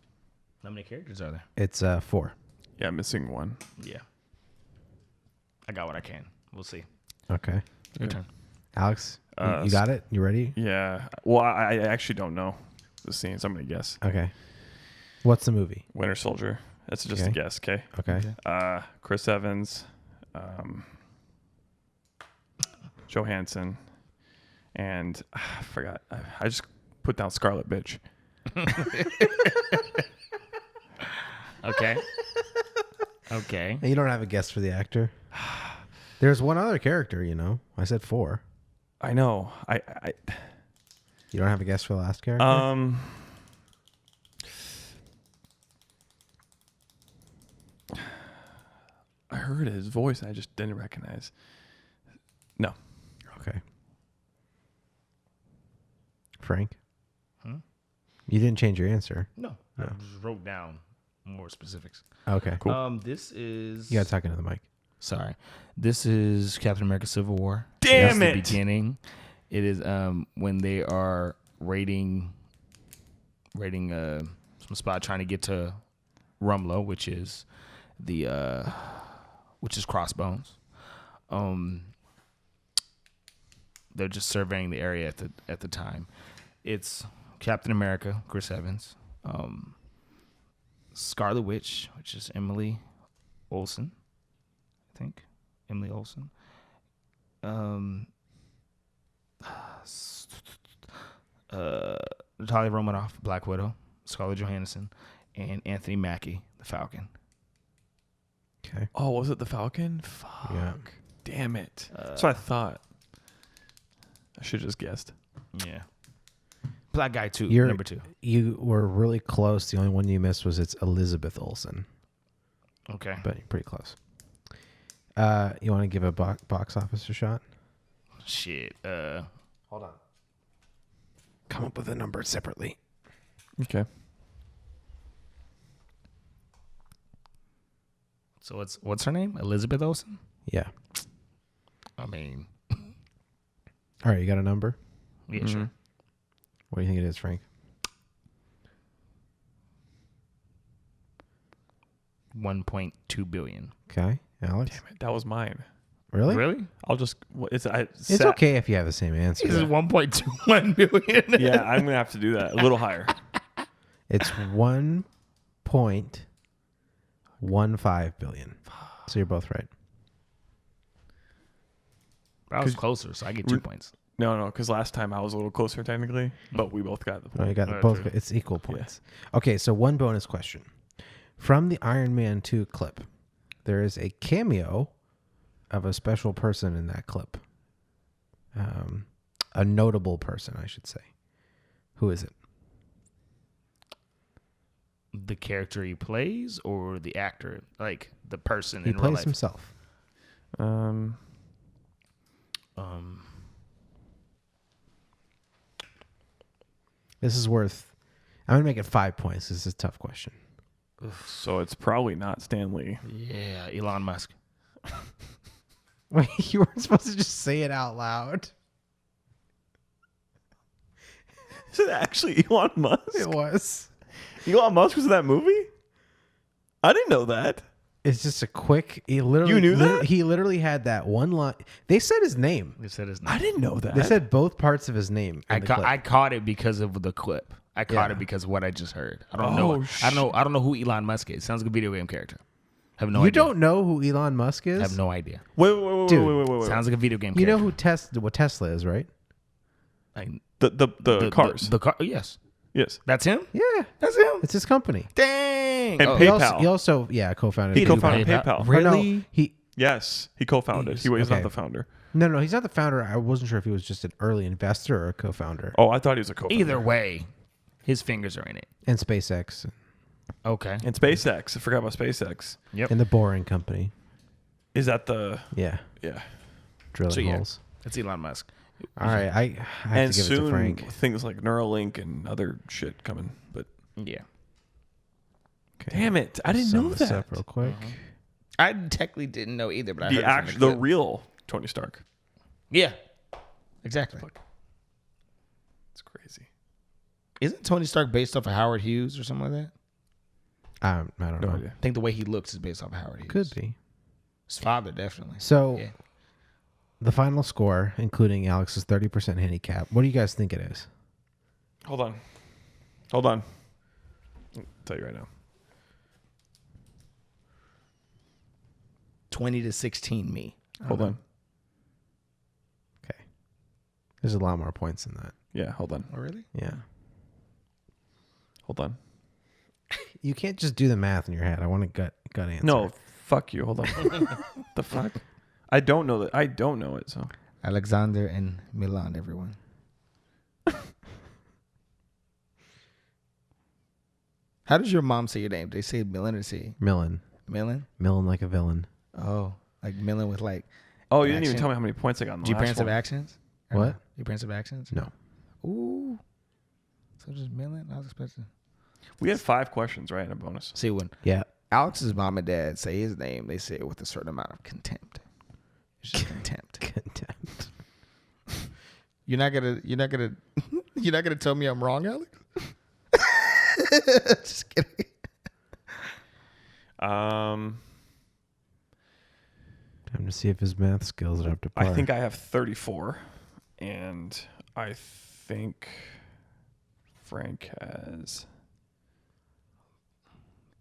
How many characters are there? It's 4. Yeah, missing one. Yeah. I got what I can. We'll see. Okay. Your turn. Alex, you got it? You ready? Yeah. Well, I actually don't know the scenes. I'm going to guess. Okay. What's the movie? Winter Soldier. That's just a Okay. guess, okay? Okay. Chris Evans, Johansson, and I forgot. I just put down Scarlet Bitch. Okay. Okay. And you don't have a guess for the actor? There's one other character, you know. I said 4. I know. You don't have a guess for the last character? I heard his voice and I just didn't recognize. No. Okay. Frank? Hmm? You didn't change your answer. No. I just wrote down more specifics. Okay. Cool. This is. You got to talk into the mic. Sorry. This is Captain America Civil War. Damn That's it. the beginning. It is when they are raiding some spot trying to get to Rumlow, which is Crossbones. They're just surveying the area at the time. It's Captain America, Chris Evans, Scarlet Witch, which is Emily Olsen, I think. Emily Olsen. Natalia Romanoff, Black Widow, Scarlett Johansson, and Anthony Mackie, the Falcon. Okay. Oh, was it the Falcon? Fuck. Yeah. Damn it. That's what I thought. I should have just guessed. Yeah. Black Guy 2, You're, number 2. You were really close. The only one you missed was it's Elizabeth Olsen. Okay. But you're pretty close. You want to give a box office a shot? Shit. Hold on. Come up with a number separately. Okay. So what's her name? Elizabeth Olsen? Yeah. I mean, All right, you got a number? yeah, sure. What do you think it is, Frank? 1.2 billion. Okay. Alex? Damn it. That was mine. Really? Really? I'll just. It's okay if you have the same answer. This is 1.21 billion. Yeah, I'm going to have to do that. A little higher. It's 1.15 billion. So you're both right. I was closer, so I get 2 points. No, because last time I was a little closer technically, but we both got the point. No, you got Right, both. true. It's equal points. Okay, so one bonus question. From the Iron Man 2 clip, there is a cameo of a special person in that clip. A notable person, I should say. Who is it? The character he plays or the actor, like the person He in real plays life? himself. This is worth. I'm gonna make it 5 points. This is a tough question. So it's probably not Stan Lee. Yeah, Elon Musk. Wait, you weren't supposed to just say it out loud. Is it actually Elon Musk? It was. Elon Musk was in that movie? I didn't know that. It's just a quick. He literally, You knew that? He literally had that one line. They said his name. They said his name. I didn't know that. They said both parts of his name. I in the clip. caught it because of the clip. I caught Yeah. it because of what I just heard. I don't know. I don't know who Elon Musk is. Sounds like a video game character. I have no You idea. don't know who Elon Musk is? I have no idea. Wait. Dude. Sounds like a video game You know character. who what Tesla is, right? The cars. The car. Yes. Yes. That's him? Yeah, That's him? it's his company. Dang. And Oh, PayPal. He also co-founded. He PayPal. co-founded PayPal. Or no, Really? Yes, he co-founded. He was okay. not the founder. No, he's not the founder. I wasn't sure if he was just an early investor or a co-founder. Oh, I thought he was a co-founder. Either way, his fingers are in it. And SpaceX. Okay. And SpaceX. I forgot about SpaceX. Yep. And the Boring Company. Is that the... Yeah. Yeah. Drilling holes. It's Elon Musk. All right. I have And to give it to Frank. soon, things like Neuralink and other shit coming. But Yeah. Okay. damn it. I didn't Sum know this that. up real quick. I technically didn't know either, but I heard it from The clip. real Tony Stark. Yeah. Exactly. It's crazy. Isn't Tony Stark based off of Howard Hughes or something like that? I don't know. idea. I think the way he looks is based off of Howard Hughes. Could be. His father, definitely. So, Yeah. the final score, including Alex's 30% handicap, what do you guys think it is? Hold on. I'll tell you right now. 20-16 me. Hold on. Okay. There's a lot more points than that. Yeah, hold on. Oh, really? Yeah. Hold on. You can't just do the math in your head. I want a gut answer. No, fuck you. Hold on. The fuck? I don't know that. I don't know it, so. Alexander and Milan, everyone. How does your mom say your name? They say Millen or say Millen. Millen? Millen like a villain. Oh, like Millen with like. Oh, you didn't even action? tell me how many points I got in the Do your last parents have one. actions? Or What? no? Your parents have actions? No. Ooh. So just Millen? I was expecting. We had 5 questions, right? And a bonus. See, when Yeah. Alex's mom and dad say his name, they say it with a certain amount of contempt. It's just contempt. Contempt. You're not gonna tell me I'm wrong, Alex? Just kidding. Time to see if his math skills are up to par. I think I have 34, and I think Frank has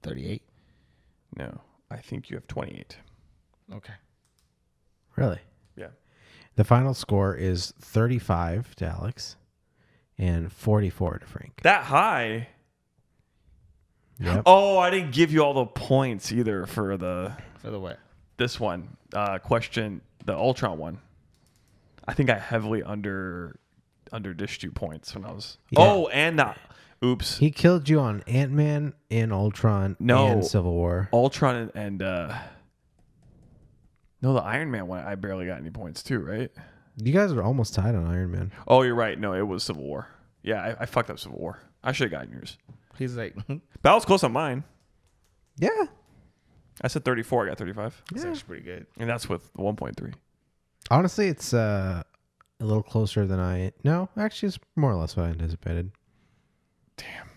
38. No, I think you have 28. Okay. Really? Yeah. The final score is 35 to Alex and 44 to Frank. That high? Yep. Oh, I didn't give you all the points either for the what? This one question, the Ultron one. I think I heavily under dished you points when I was. Yeah. Oh, and oops. He killed you on Ant-Man and Ultron and Civil War. Ultron and no, the Iron Man one. I barely got any points too, right? You guys are almost tied on Iron Man. Oh, you're right. No, it was Civil War. Yeah, I fucked up Civil War. I should have gotten yours. He's like, that was close on mine. Yeah. I said 34. I got 35. That's actually pretty good. And that's with 1.3. Honestly, it's a little closer than No, actually, it's more or less what I anticipated. Damn.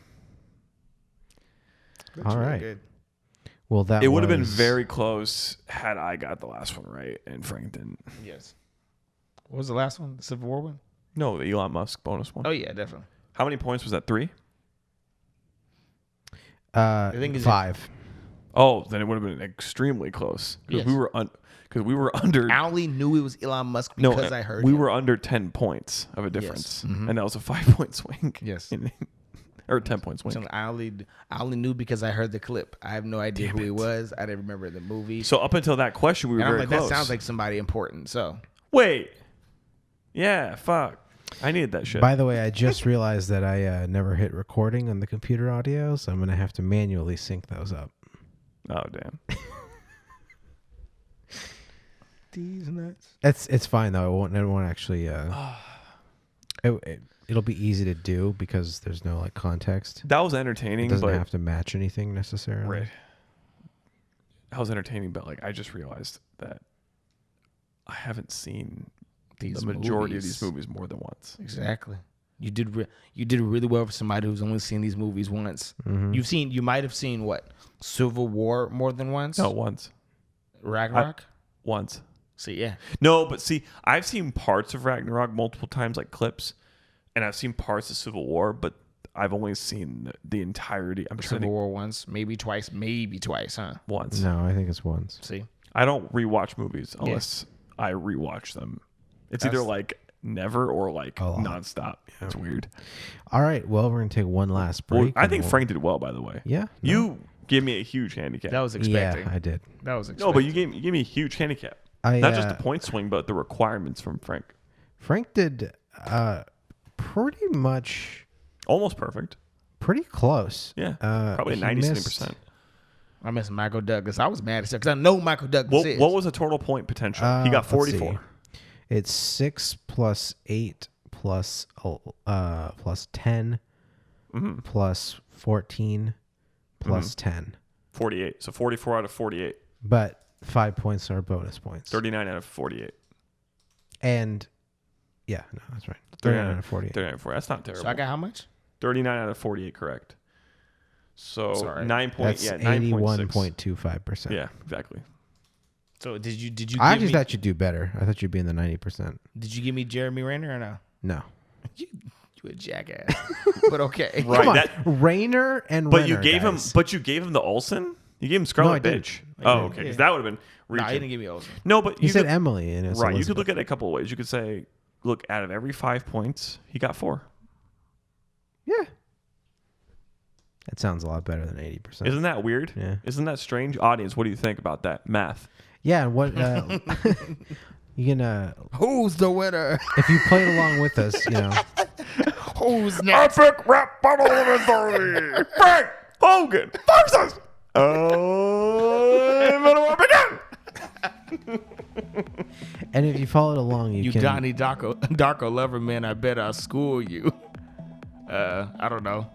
That's All really right. good. Well, that It would have been was- very close had I got the last one right and Frank didn't. Yes. What was the last one? The Civil War one? No, the Elon Musk bonus one. Oh yeah, definitely. How many points was that? 3? think it's 5. Oh, then it would have been extremely close because Yes. we were under. I only knew it was Elon Musk because I heard we him. were under 10 points of a difference, Mhm. and that was a 5-point swing. Yes. Or 10-point swing. So I only knew because I heard the clip. I have no idea who he was. I didn't remember the movie. So up until that question, we were and I'm very like, close. that sounds like somebody important. So Wait. Yeah, fuck. I needed that shit. By the way, I just realized that I never hit recording on the computer audio, so I'm going to have to manually sync those up. Oh, damn. these nuts. It's fine, though. It won't actually... It'll be easy to do because there's no like context. That was entertaining, It doesn't but have to match anything necessarily. right. That was entertaining, but like I just realized that I haven't seen These the majority movies. of these movies more than once. Exactly. You did really well for somebody who's only seen these movies once. Mhm. You might have seen what? Civil War more than once? No, once. Ragnarok? Once. See, yeah. No, but see, I've seen parts of Ragnarok multiple times, like clips, and I've seen parts of Civil War, but I've only seen the entirety. I'm trying to Civil think. War once, maybe twice, huh? Once. No, I think it's once. See? I don't rewatch movies unless I rewatch them. It's either like never or like nonstop. It's weird. All right. Well, we're going to take one last break. Well, I and think we'll- Frank did well, by the way. Yeah. You gave me a huge handicap. That was expecting. Yeah, I did. That was No, expecting. but you gave me a huge handicap. Not just the point swing, but the requirements from Frank. Frank did pretty much almost perfect. Pretty close. Yeah, probably he 90% I missed Michael Douglas. I was mad as hell because I know Michael Douglas is. What was the total point potential? He got 44. Let's see. It's 6 plus 8 plus 10 plus 14 plus 10. 48. So 44 out of 48. But 5 points are bonus points. 39 out of 48. And yeah, no, that's right. 39 out of 48. 39 out of 48. That's not terrible. So I got how much? 39 out of 48, correct. So Sorry. 9 That's 81.25%. Yeah, exactly. So did you? I actually thought you'd do better. I thought you'd be in the 90%. Did you give me Jeremy Renner or no? No. You a jackass. But okay. Right. Come on. Rayner and But Renner, you gave guys. him. But you gave him the Olsen. You gave him Scarlet No, I didn't. Bitch. I Oh, didn't. okay. Because that would have been reaching. Nah, he didn't give me Olsen. No, but He you said could, Emily and it's right. You Elizabeth. could look at it a couple of ways. You could say, look, out of every 5 points, he got 4. Yeah. That sounds a lot better than 80%. Isn't that weird? Yeah. Isn't that strange? Audience, what do you think about that? Math. Yeah, and what you can Who's the winner? if you played along with us, you know. Who's next? Epic rap battle of the Frank Hogan versus And if you followed along, you can Donnie Darko Loverman, I bet I'll school you. I don't know.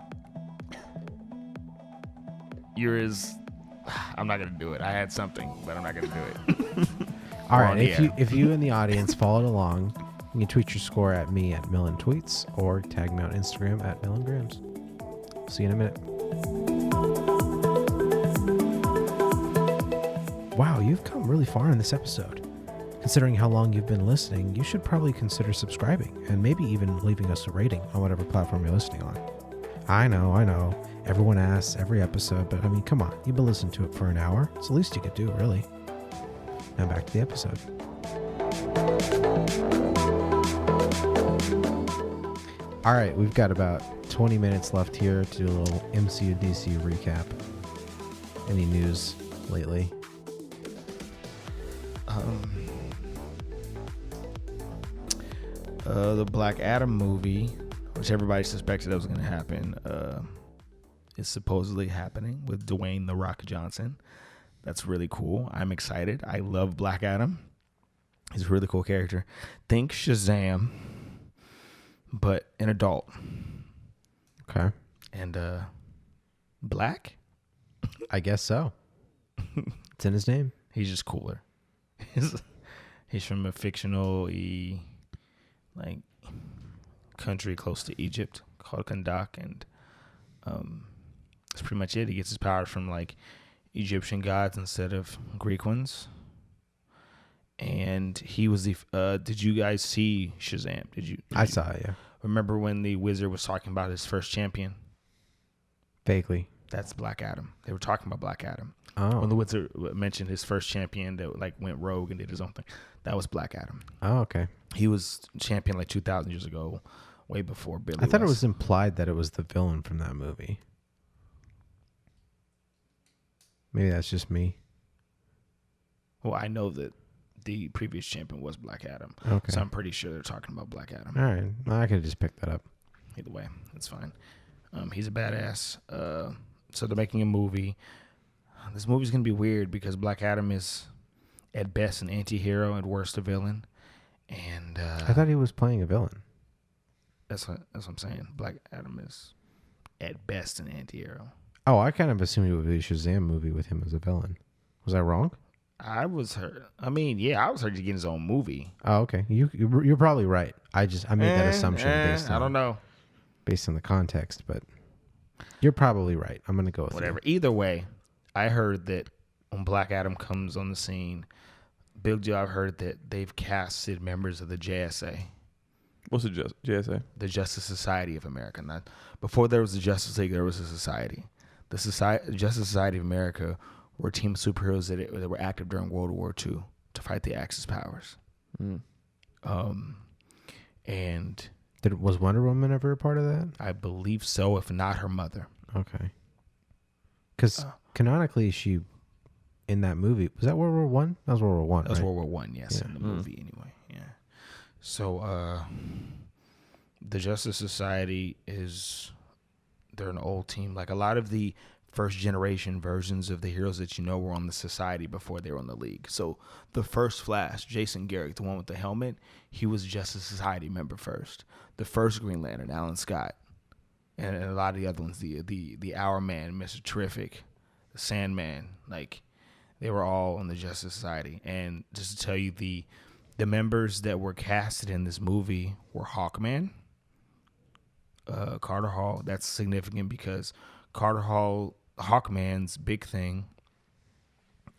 I'm not gonna do it. I had something, but I'm not gonna do it. All right, if you in the audience followed along, you can tweet your score at me at Millen Tweets or tag me on Instagram at MillenGrams. See you in a minute. Wow, you've come really far in this episode. Considering how long you've been listening, you should probably consider subscribing and maybe even leaving us a rating on whatever platform you're listening on. I know. Everyone asks every episode, but I mean, come on. You've been listening to it for an hour. It's the least you could do, really. Now back to the episode. All right, we've got about 20 minutes left here to do a little MCU DCU recap. Any news lately? The Black Adam movie, which everybody suspected that was going to happen, is supposedly happening with Dwayne "The Rock" Johnson. That's really cool. I'm excited. I love Black Adam. He's a really cool character. Think Shazam, but an adult. Okay. And black? I guess so. It's in his name. He's just cooler. He's from a fictional country close to Egypt called Kandak, and that's pretty much it. He gets his powers from Egyptian gods instead of Greek ones. And he was the did you guys see Shazam? I saw it, yeah. Remember when the wizard was talking about his first champion? Vaguely. That's Black Adam. They were talking about Black Adam. Oh. When the wizard mentioned his first champion that went rogue and did his own thing, that was Black Adam. Oh, okay. He was champion 2,000 years ago, way before Billy. I thought it was implied that it was the villain from that movie. Maybe that's just me. Well, I know that the previous champion was Black Adam. Okay. So I'm pretty sure they're talking about Black Adam. All right. Well, I could have just picked that up. Either way, that's fine. He's a badass. So they're making a movie. This movie's going to be weird because Black Adam is at best an anti-hero, at worst a villain. And I thought he was playing a villain. That's what I'm saying. Black Adam is at best an anti-hero. Oh, I kind of assumed it would be a Shazam movie with him as a villain. Was I wrong? I was hurt. I mean, yeah, I was hurt to get his own movie. Oh, okay. You're probably right. I made that assumption based on I don't know. Based on the context, but you're probably right. I'm gonna go with whatever. you. Either way, I heard that when Black Adam comes on the scene, big deal. I've heard that they've casted members of the JSA. What's the JSA? The Justice Society of America. Not before there was the Justice League, there was a society. The Justice Society of America were a team of superheroes that were active during World War II to fight the Axis powers. And was Wonder Woman ever a part of that? I believe so, if not her mother. Okay. Because canonically, she in that movie was that World War One? That was World War One. That was right? World War One. Yes, in the movie anyway. Yeah. So the Justice Society is they're an old team. Like a lot of the first generation versions of the heroes that you know were on the Society before they were on the League. So the first Flash, Jason Garrick, the one with the helmet, he was just a Society member first. The first Green Lantern, Alan Scott, and a lot of the other ones, the Hour Man, Mr. Terrific, the Sandman, like they were all on the Justice Society. And just to tell you, the members that were casted in this movie were Hawkman, Carter Hall. That's significant because Hawkman's big thing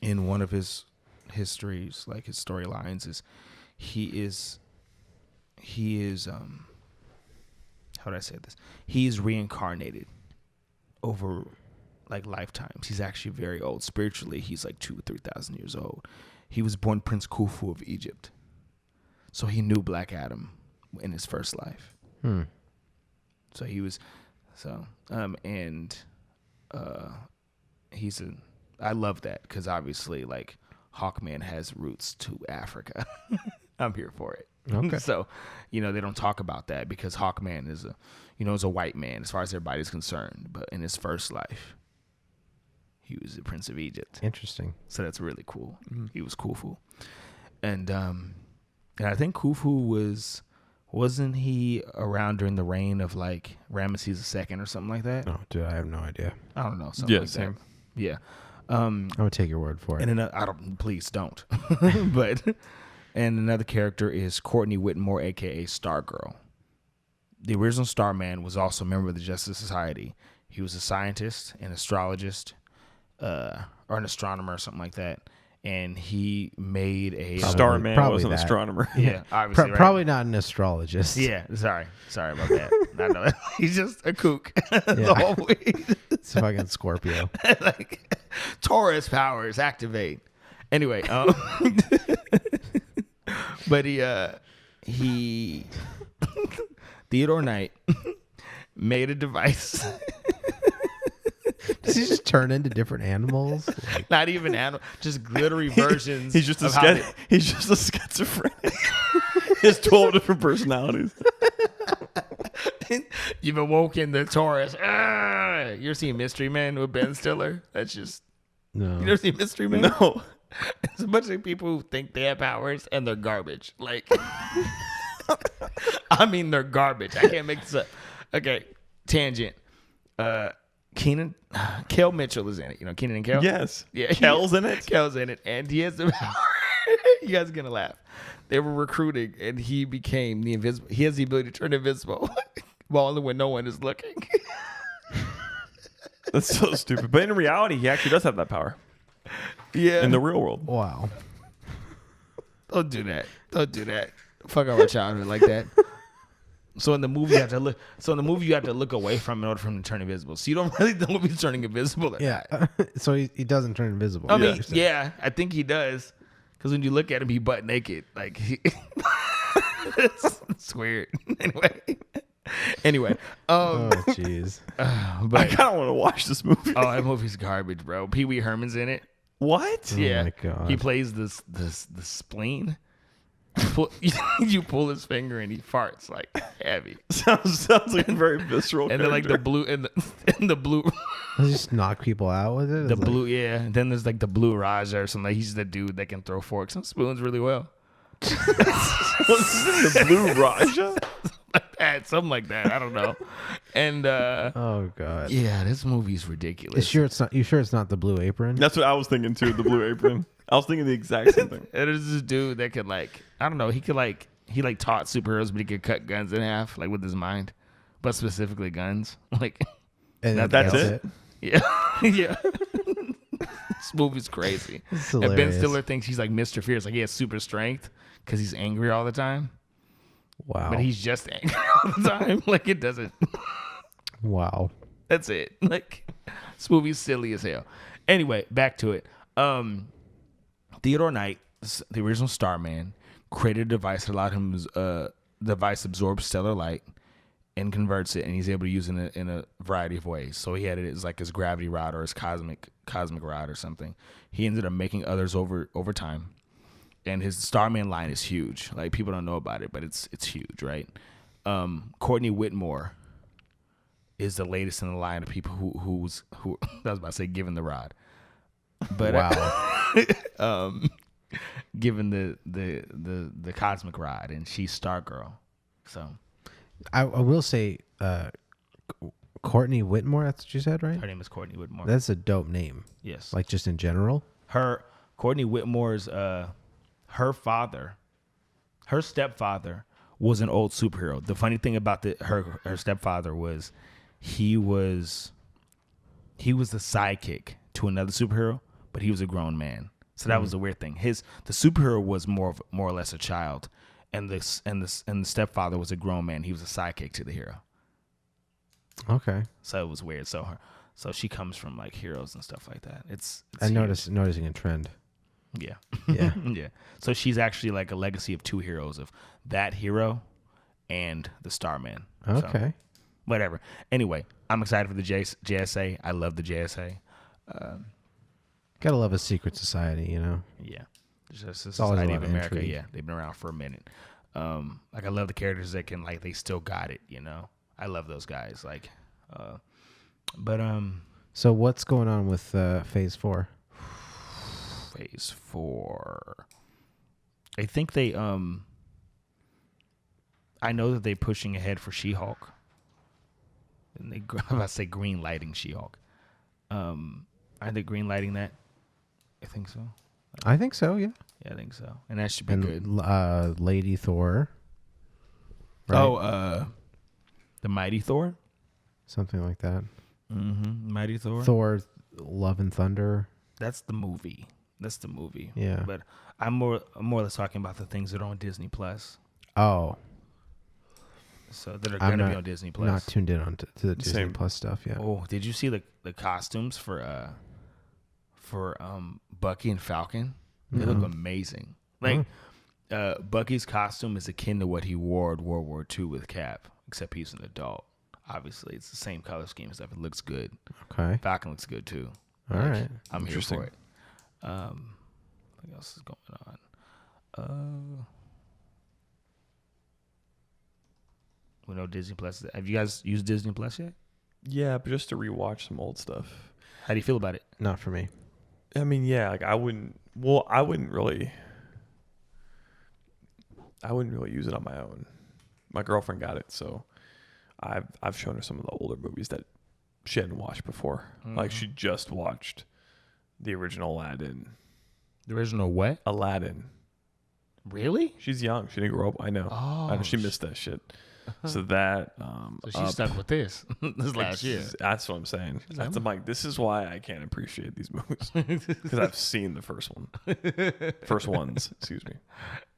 in one of his histories, like his storylines, is he is how would I say this? He's reincarnated over like lifetimes. He's actually very old. Spiritually, he's like 2,000-3,000 years old. He was born Prince Khufu of Egypt. So he knew Black Adam in his first life. So he was he's I love that because obviously like Hawkman has roots to Africa. I'm here for it. Okay. So, they don't talk about that because Hawkman is a white man as far as everybody's concerned. But in his first life, he was the Prince of Egypt. Interesting. So that's really cool. He was Khufu. And I think Khufu wasn't he around during the reign of like Ramesses II or something like that? Oh, dude, I have no idea. I don't know. Something like same. That. Yeah. I'm gonna take your word for it. And please don't. But and another character is Courtney Whitmore, aka Stargirl. The original Starman was also a member of the Justice Society. He was a scientist, an astrologist, or an astronomer or something like that. And he made a Starman was an astronomer. Yeah, obviously, right? Probably not an astrologist. Yeah, sorry about that. I know he's just a kook. The whole way. It's a fucking Scorpio. Like Taurus powers activate. Anyway, but he Theodore Knight made a device. Does he just turn into different animals? Like, not even animal, just glittery versions. He's just a schizophrenic. He has 12 different personalities. You've awoken the Taurus. You're seeing Mystery Men with Ben Stiller. That's just no. You never seen Mystery Men? No. It's a bunch of people who think they have powers and they're garbage. Like, I mean, they're garbage. I can't make this up. Okay, tangent. Kel Mitchell is in it. You know Kenan and Kel? Yes. Yeah. Kel's in it? Kel's in it. And he has the power. You guys are going to laugh. They were recruiting and he became the invisible. He has the ability to turn invisible while when no one is looking. That's so stupid. But in reality, he actually does have that power. Yeah. In the real world. Wow. Don't do that. Don't do that. Fuck our childhood like that. So in the movie, you have to look. So in the movie, you have to look away from him in order for him to turn invisible. So you don't really know if he's turning invisible. Or not. So he doesn't turn invisible. I mean, yeah, I think he does. Because when you look at him, he butt naked. Like it's weird. Anyway. Oh jeez. But I kind of want to watch this movie. Oh, that movie's garbage, bro. Pee Wee Herman's in it. What? Yeah. Oh my God. He plays the spleen. You pull his finger and he farts like heavy. Sounds like a very visceral. And then like the blue and the blue. Does he just knock people out with it? The blue, yeah. And then there's like the blue Raja or something. Like he's the dude that can throw forks and spoons really well. The blue Raja? Like that, something like that. I don't know. And oh god. Yeah, this movie's ridiculous. You sure it's not the Blue Apron? That's what I was thinking too, the Blue Apron. I was thinking the exact same thing. And there's this dude that could I don't know, he taught superheroes, but he could cut guns in half, like with his mind. But specifically guns. Like and that's it? Yeah. Yeah. This movie's crazy. And Ben Stiller thinks he's like Mr. Fierce, like he has super strength because he's angry all the time. Wow. But he's just angry all the time. Like it doesn't. Wow. That's it. Like this movie's silly as hell. Anyway, back to it. Theodore Knight, the original Starman, created a device that allowed him device absorbs stellar light and converts it, and he's able to use it in a variety of ways. So he had it as like his gravity rod or his cosmic rod or something. He ended up making others over time. And his Starman line is huge. Like people don't know about it, but it's huge, right? Courtney Whitmore is the latest in the line of people who I was about to say given the rod, but Wow. given the cosmic rod, and she's Stargirl. So I will say, Courtney Whitmore. That's what you said, right? her name is Courtney Whitmore. That's a dope name. Yes. Like just in general. Courtney Whitmore's her stepfather was an old superhero. The funny thing about her stepfather was he was the sidekick to another superhero, but he was a grown man. So that was the weird thing. The superhero was more or less a child, and the stepfather was a grown man. He was a sidekick to the hero. Okay. So it was weird. So she comes from like heroes and stuff like that. It's noticing a trend. Yeah. Yeah. Yeah. So she's actually like a legacy of two heroes, of that hero and the Starman. Okay. So, whatever. Anyway, I'm excited for the JSA. I love the JSA. Gotta love a secret society, you know? Yeah. Just a always a Society lot of of America. intrigue. Yeah. They've been around for a minute. Like I love the characters that can, like, they still got it, you know? I love those guys. Like, So what's going on with Phase 4? Phase 4. I think they I know that they're pushing ahead for She-Hulk. And I'm about to say green lighting She-Hulk. Are they green lighting that? I think so. I think so, yeah. Yeah, I think so. And that should be good. Lady Thor. Right? Oh, the Mighty Thor? Something like that. Mm-hmm. Mighty Thor. Thor, Love and Thunder. That's the movie. Yeah. But I'm more or less talking about the things that are on Disney Plus. Oh. So that are going to be on Disney Plus. Not tuned in on to the Disney Plus stuff yet. Oh, did you see the costumes for Bucky and Falcon? They look amazing. Like Bucky's costume is akin to what he wore in World War II with Cap, except he's an adult. Obviously, it's the same color scheme and stuff. It looks good. Okay. Falcon looks good too. All right. I'm here for it. What else is going on? We know Disney Plus. Have you guys used Disney Plus yet? Yeah, but just to rewatch some old stuff. How do you feel about it? Not for me. I mean, yeah, like I wouldn't really use it on my own. My girlfriend got it, so I've shown her some of the older movies that she hadn't watched before. Mm-hmm. Like she just watched the original Aladdin. The original what? Aladdin. Really? She's young. She didn't grow up. I know. Oh, I know she missed that shit. So that so she's stuck with this last year. That's what I'm saying. I'm like, this is why I can't appreciate these movies, because I've seen the first ones. Excuse me.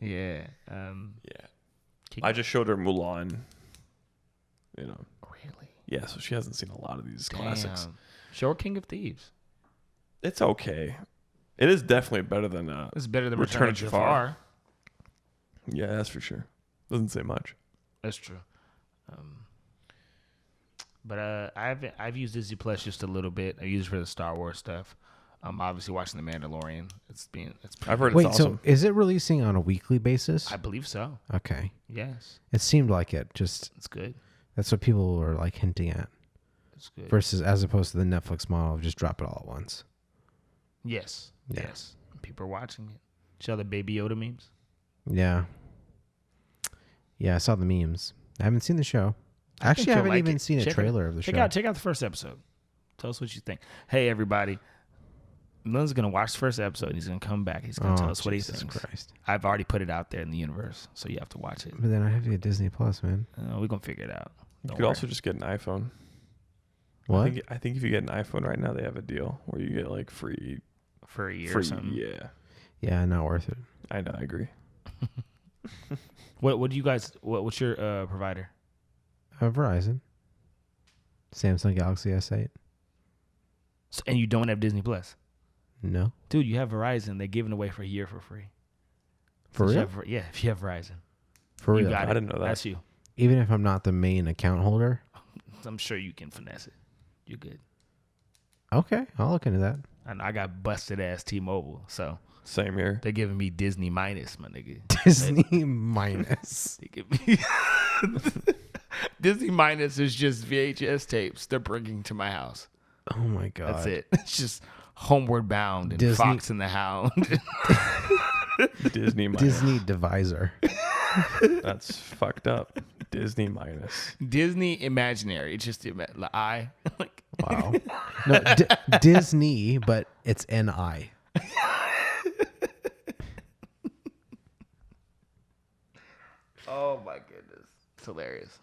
Yeah. Yeah. I just showed her Mulan. You know. Really? Yeah. So she hasn't seen a lot of these classics. Show her King of Thieves. It's okay. It is definitely better than. It's better than Return of Jafar. Yeah, that's for sure. Doesn't say much. That's true. But I've used Disney Plus just a little bit. I use it for the Star Wars stuff. Obviously watching The Mandalorian. I've heard Wait, it's awesome. so is it releasing on a weekly basis? I believe so. Okay. Yes. It seemed like it. Just it's good. That's what people were like hinting at. It's good. Versus as opposed to the Netflix model of just drop it all at once. Yes. Yeah. Yes. People are watching it. Show the Baby Yoda memes. Yeah. Yeah, I saw the memes. I haven't seen the show. Actually, I haven't even seen a trailer of the show. Check out the first episode. Tell us what you think. Hey, everybody. Lynn's going to watch the first episode, and he's going to come back. He's going to tell us what he thinks. Christ. I've already put it out there in the universe, so you have to watch it. But then I have to get Disney Plus, man. We're going to figure it out. You could also just get an iPhone. What? I think if you get an iPhone right now, they have a deal where you get like free for a year or something. Yeah. Yeah, not worth it. I know. I agree. What do you guys? What's your provider? Verizon. Samsung Galaxy S8. And you don't have Disney Plus? No. Dude, you have Verizon. They're giving away for a year for free. For real? Yeah, if you have Verizon. For real? I didn't know that. That's you. Even if I'm not the main account holder? I'm sure you can finesse it. You're good. Okay, I'll look into that. I got busted ass T-Mobile, so. Same here. They're giving me Disney minus, my nigga. Disney minus. They give me Disney Minus is just VHS tapes they're bringing to my house. Oh my god. That's it. It's just Homeward Bound and Disney- Fox and the Hound. Disney Minus. Disney Divisor. That's fucked up. Disney Minus. Disney Imaginary. It's just the I. Like, Wow. No, Disney, but it's N-I. oh my goodness. It's hilarious.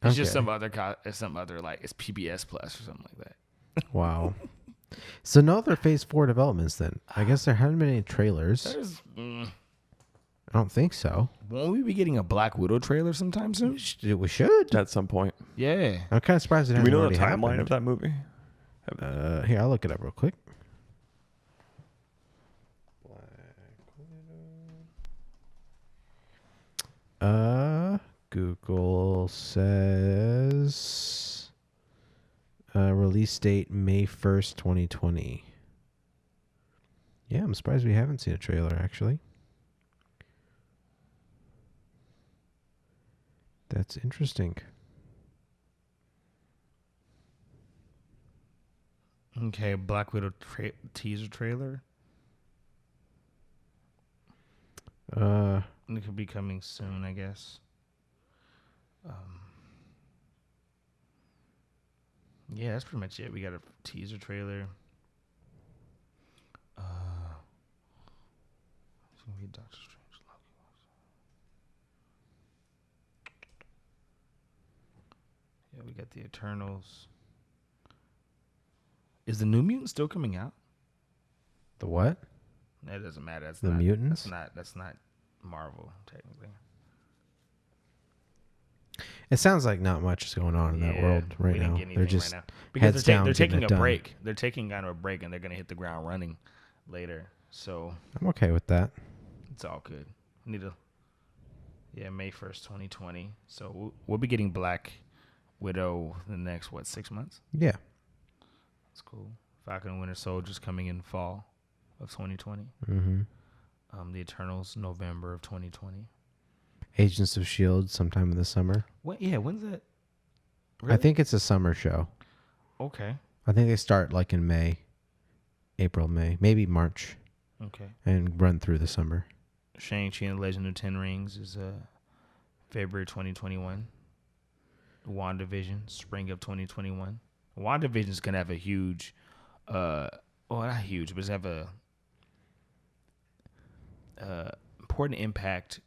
It's just some other like it's PBS Plus or something like that. Wow. So no other Phase 4 developments then. I guess there haven't been any trailers. I don't think so. Won't we be getting a Black Widow trailer sometime soon? We should. At some point. Yeah. I'm kind of surprised it Do hasn't we know the already timeline happened. of that movie? Here, I'll look it up real quick. Google says release date May 1st, 2020. Yeah, I'm surprised we haven't seen a trailer actually. That's interesting. Okay, Black Widow teaser trailer. It could be coming soon, I guess. Yeah, that's pretty much it. We got a teaser trailer. It's gonna be Doctor Strange. Yeah, we got the Eternals. Is the New Mutant still coming out? The what? That doesn't matter. That's The not, Mutants? That's not Marvel technically. It sounds like not much is going on in that world right we didn't now. get anything They're just right now. Because heads they're down, taking getting a it done. break. They're taking kind of a break, and they're going to hit the ground running later. So I'm okay with that. it's all good. We need to, May 1st, 2020. So we'll be getting Black Widow in the next 6 months. Yeah. That's cool. Falcon and Winter Soldier's coming in fall of 2020. Mm-hmm. The Eternals November of 2020. Agents of S.H.I.E.L.D. sometime in the summer. When's that? I think it's a summer show. Okay. I think they start like in May, April, May, maybe March. Okay. And run through the summer. Shang-Chi and the Legend of Ten Rings is February 2021. WandaVision, spring of 2021. WandaVision is going to have a huge, not huge, but it's have a important impact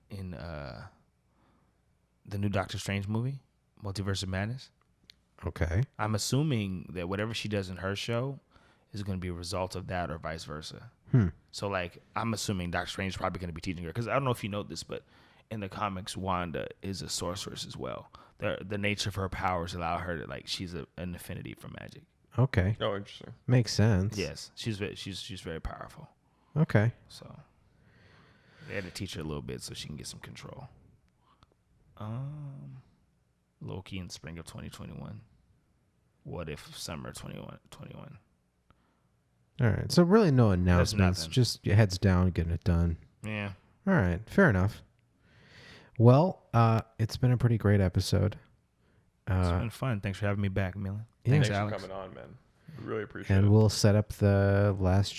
in the new Doctor Strange movie, Multiverse of Madness. Okay. I'm assuming that whatever she does in her show is going to be a result of that or vice versa. So, I'm assuming Doctor Strange is probably going to be teaching her. Because I don't know if you know this, but in the comics, Wanda is a sorceress as well. The nature of her powers allow her to, she's an affinity for magic. Okay. Oh, interesting. Makes sense. Yes. She's very powerful. Okay. So, they had to teach her a little bit so she can get some control. Loki in spring of 2021. What if summer 2021? All right. So really no announcements. nothing. Just heads down, getting it done. Yeah. All right. Fair enough. Well, it's been a pretty great episode. It's been fun. Thanks for having me back, Millen. Yeah. Thanks, Thanks Alex. for coming on, man. We really appreciate And it. we'll set up the Rise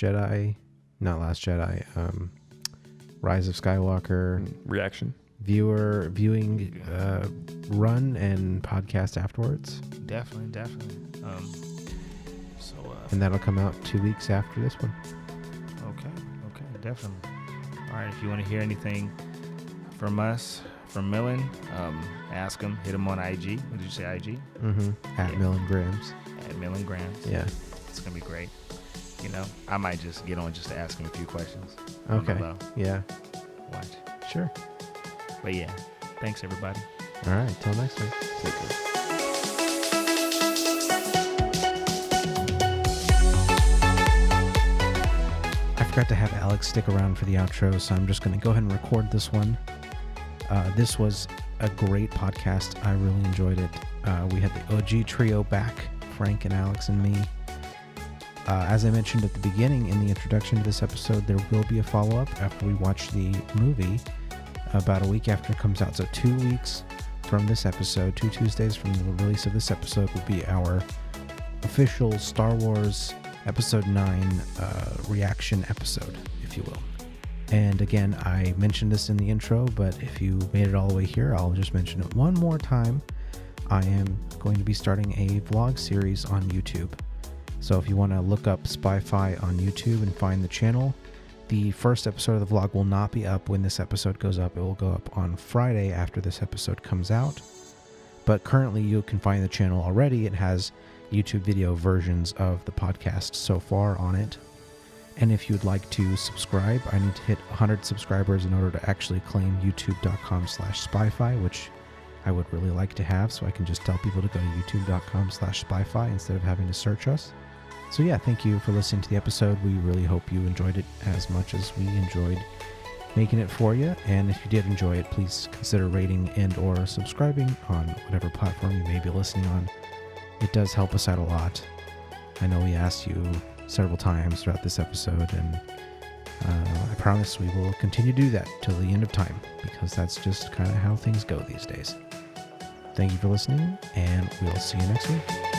of Skywalker reaction. viewing run and podcast afterwards. Definitely. And that'll come out 2 weeks after this one. Okay, definitely. All right, if you want to hear anything from us, from Millen, ask him. Hit him on IG. What did you say, IG? Mm-hmm. At Millen Grams. At Millen Grams. Yeah. It's going to be great. I might just get on just to ask him a few questions. Okay. Yeah. Watch. Sure. But yeah, thanks everybody. All right, till next time. Take care. I forgot to have Alex stick around for the outro, so I'm just going to go ahead and record this one. This was a great podcast. I really enjoyed it. We had the OG trio back, Frank and Alex and me. As I mentioned at the beginning in the introduction to this episode, there will be a follow-up after we watch the movie. about a week after it comes out. So 2 weeks from this episode, 2 Tuesdays from the release of this episode, will be our official Star Wars Episode 9 reaction episode, if you will. And again, I mentioned this in the intro, but if you made it all the way here, I'll just mention it one more time. I am going to be starting a vlog series on YouTube. So if you want to look up Spy-Fi on YouTube and find the channel, the first episode of the vlog will not be up when this episode goes up. It will go up on Friday after this episode comes out. But currently you can find the channel already. It has YouTube video versions of the podcast so far on it. And if you'd like to subscribe, I need to hit 100 subscribers in order to actually claim youtube.com/spyfi, which I would really like to have, so I can just tell people to go to youtube.com/spyfi instead of having to search us. So yeah, thank you for listening to the episode. We really hope you enjoyed it as much as we enjoyed making it for you. And if you did enjoy it, please consider rating and or subscribing on whatever platform you may be listening on. It does help us out a lot. I know we asked you several times throughout this episode, and I promise we will continue to do that till the end of time, because that's just kind of how things go these days. Thank you for listening, and we'll see you next week.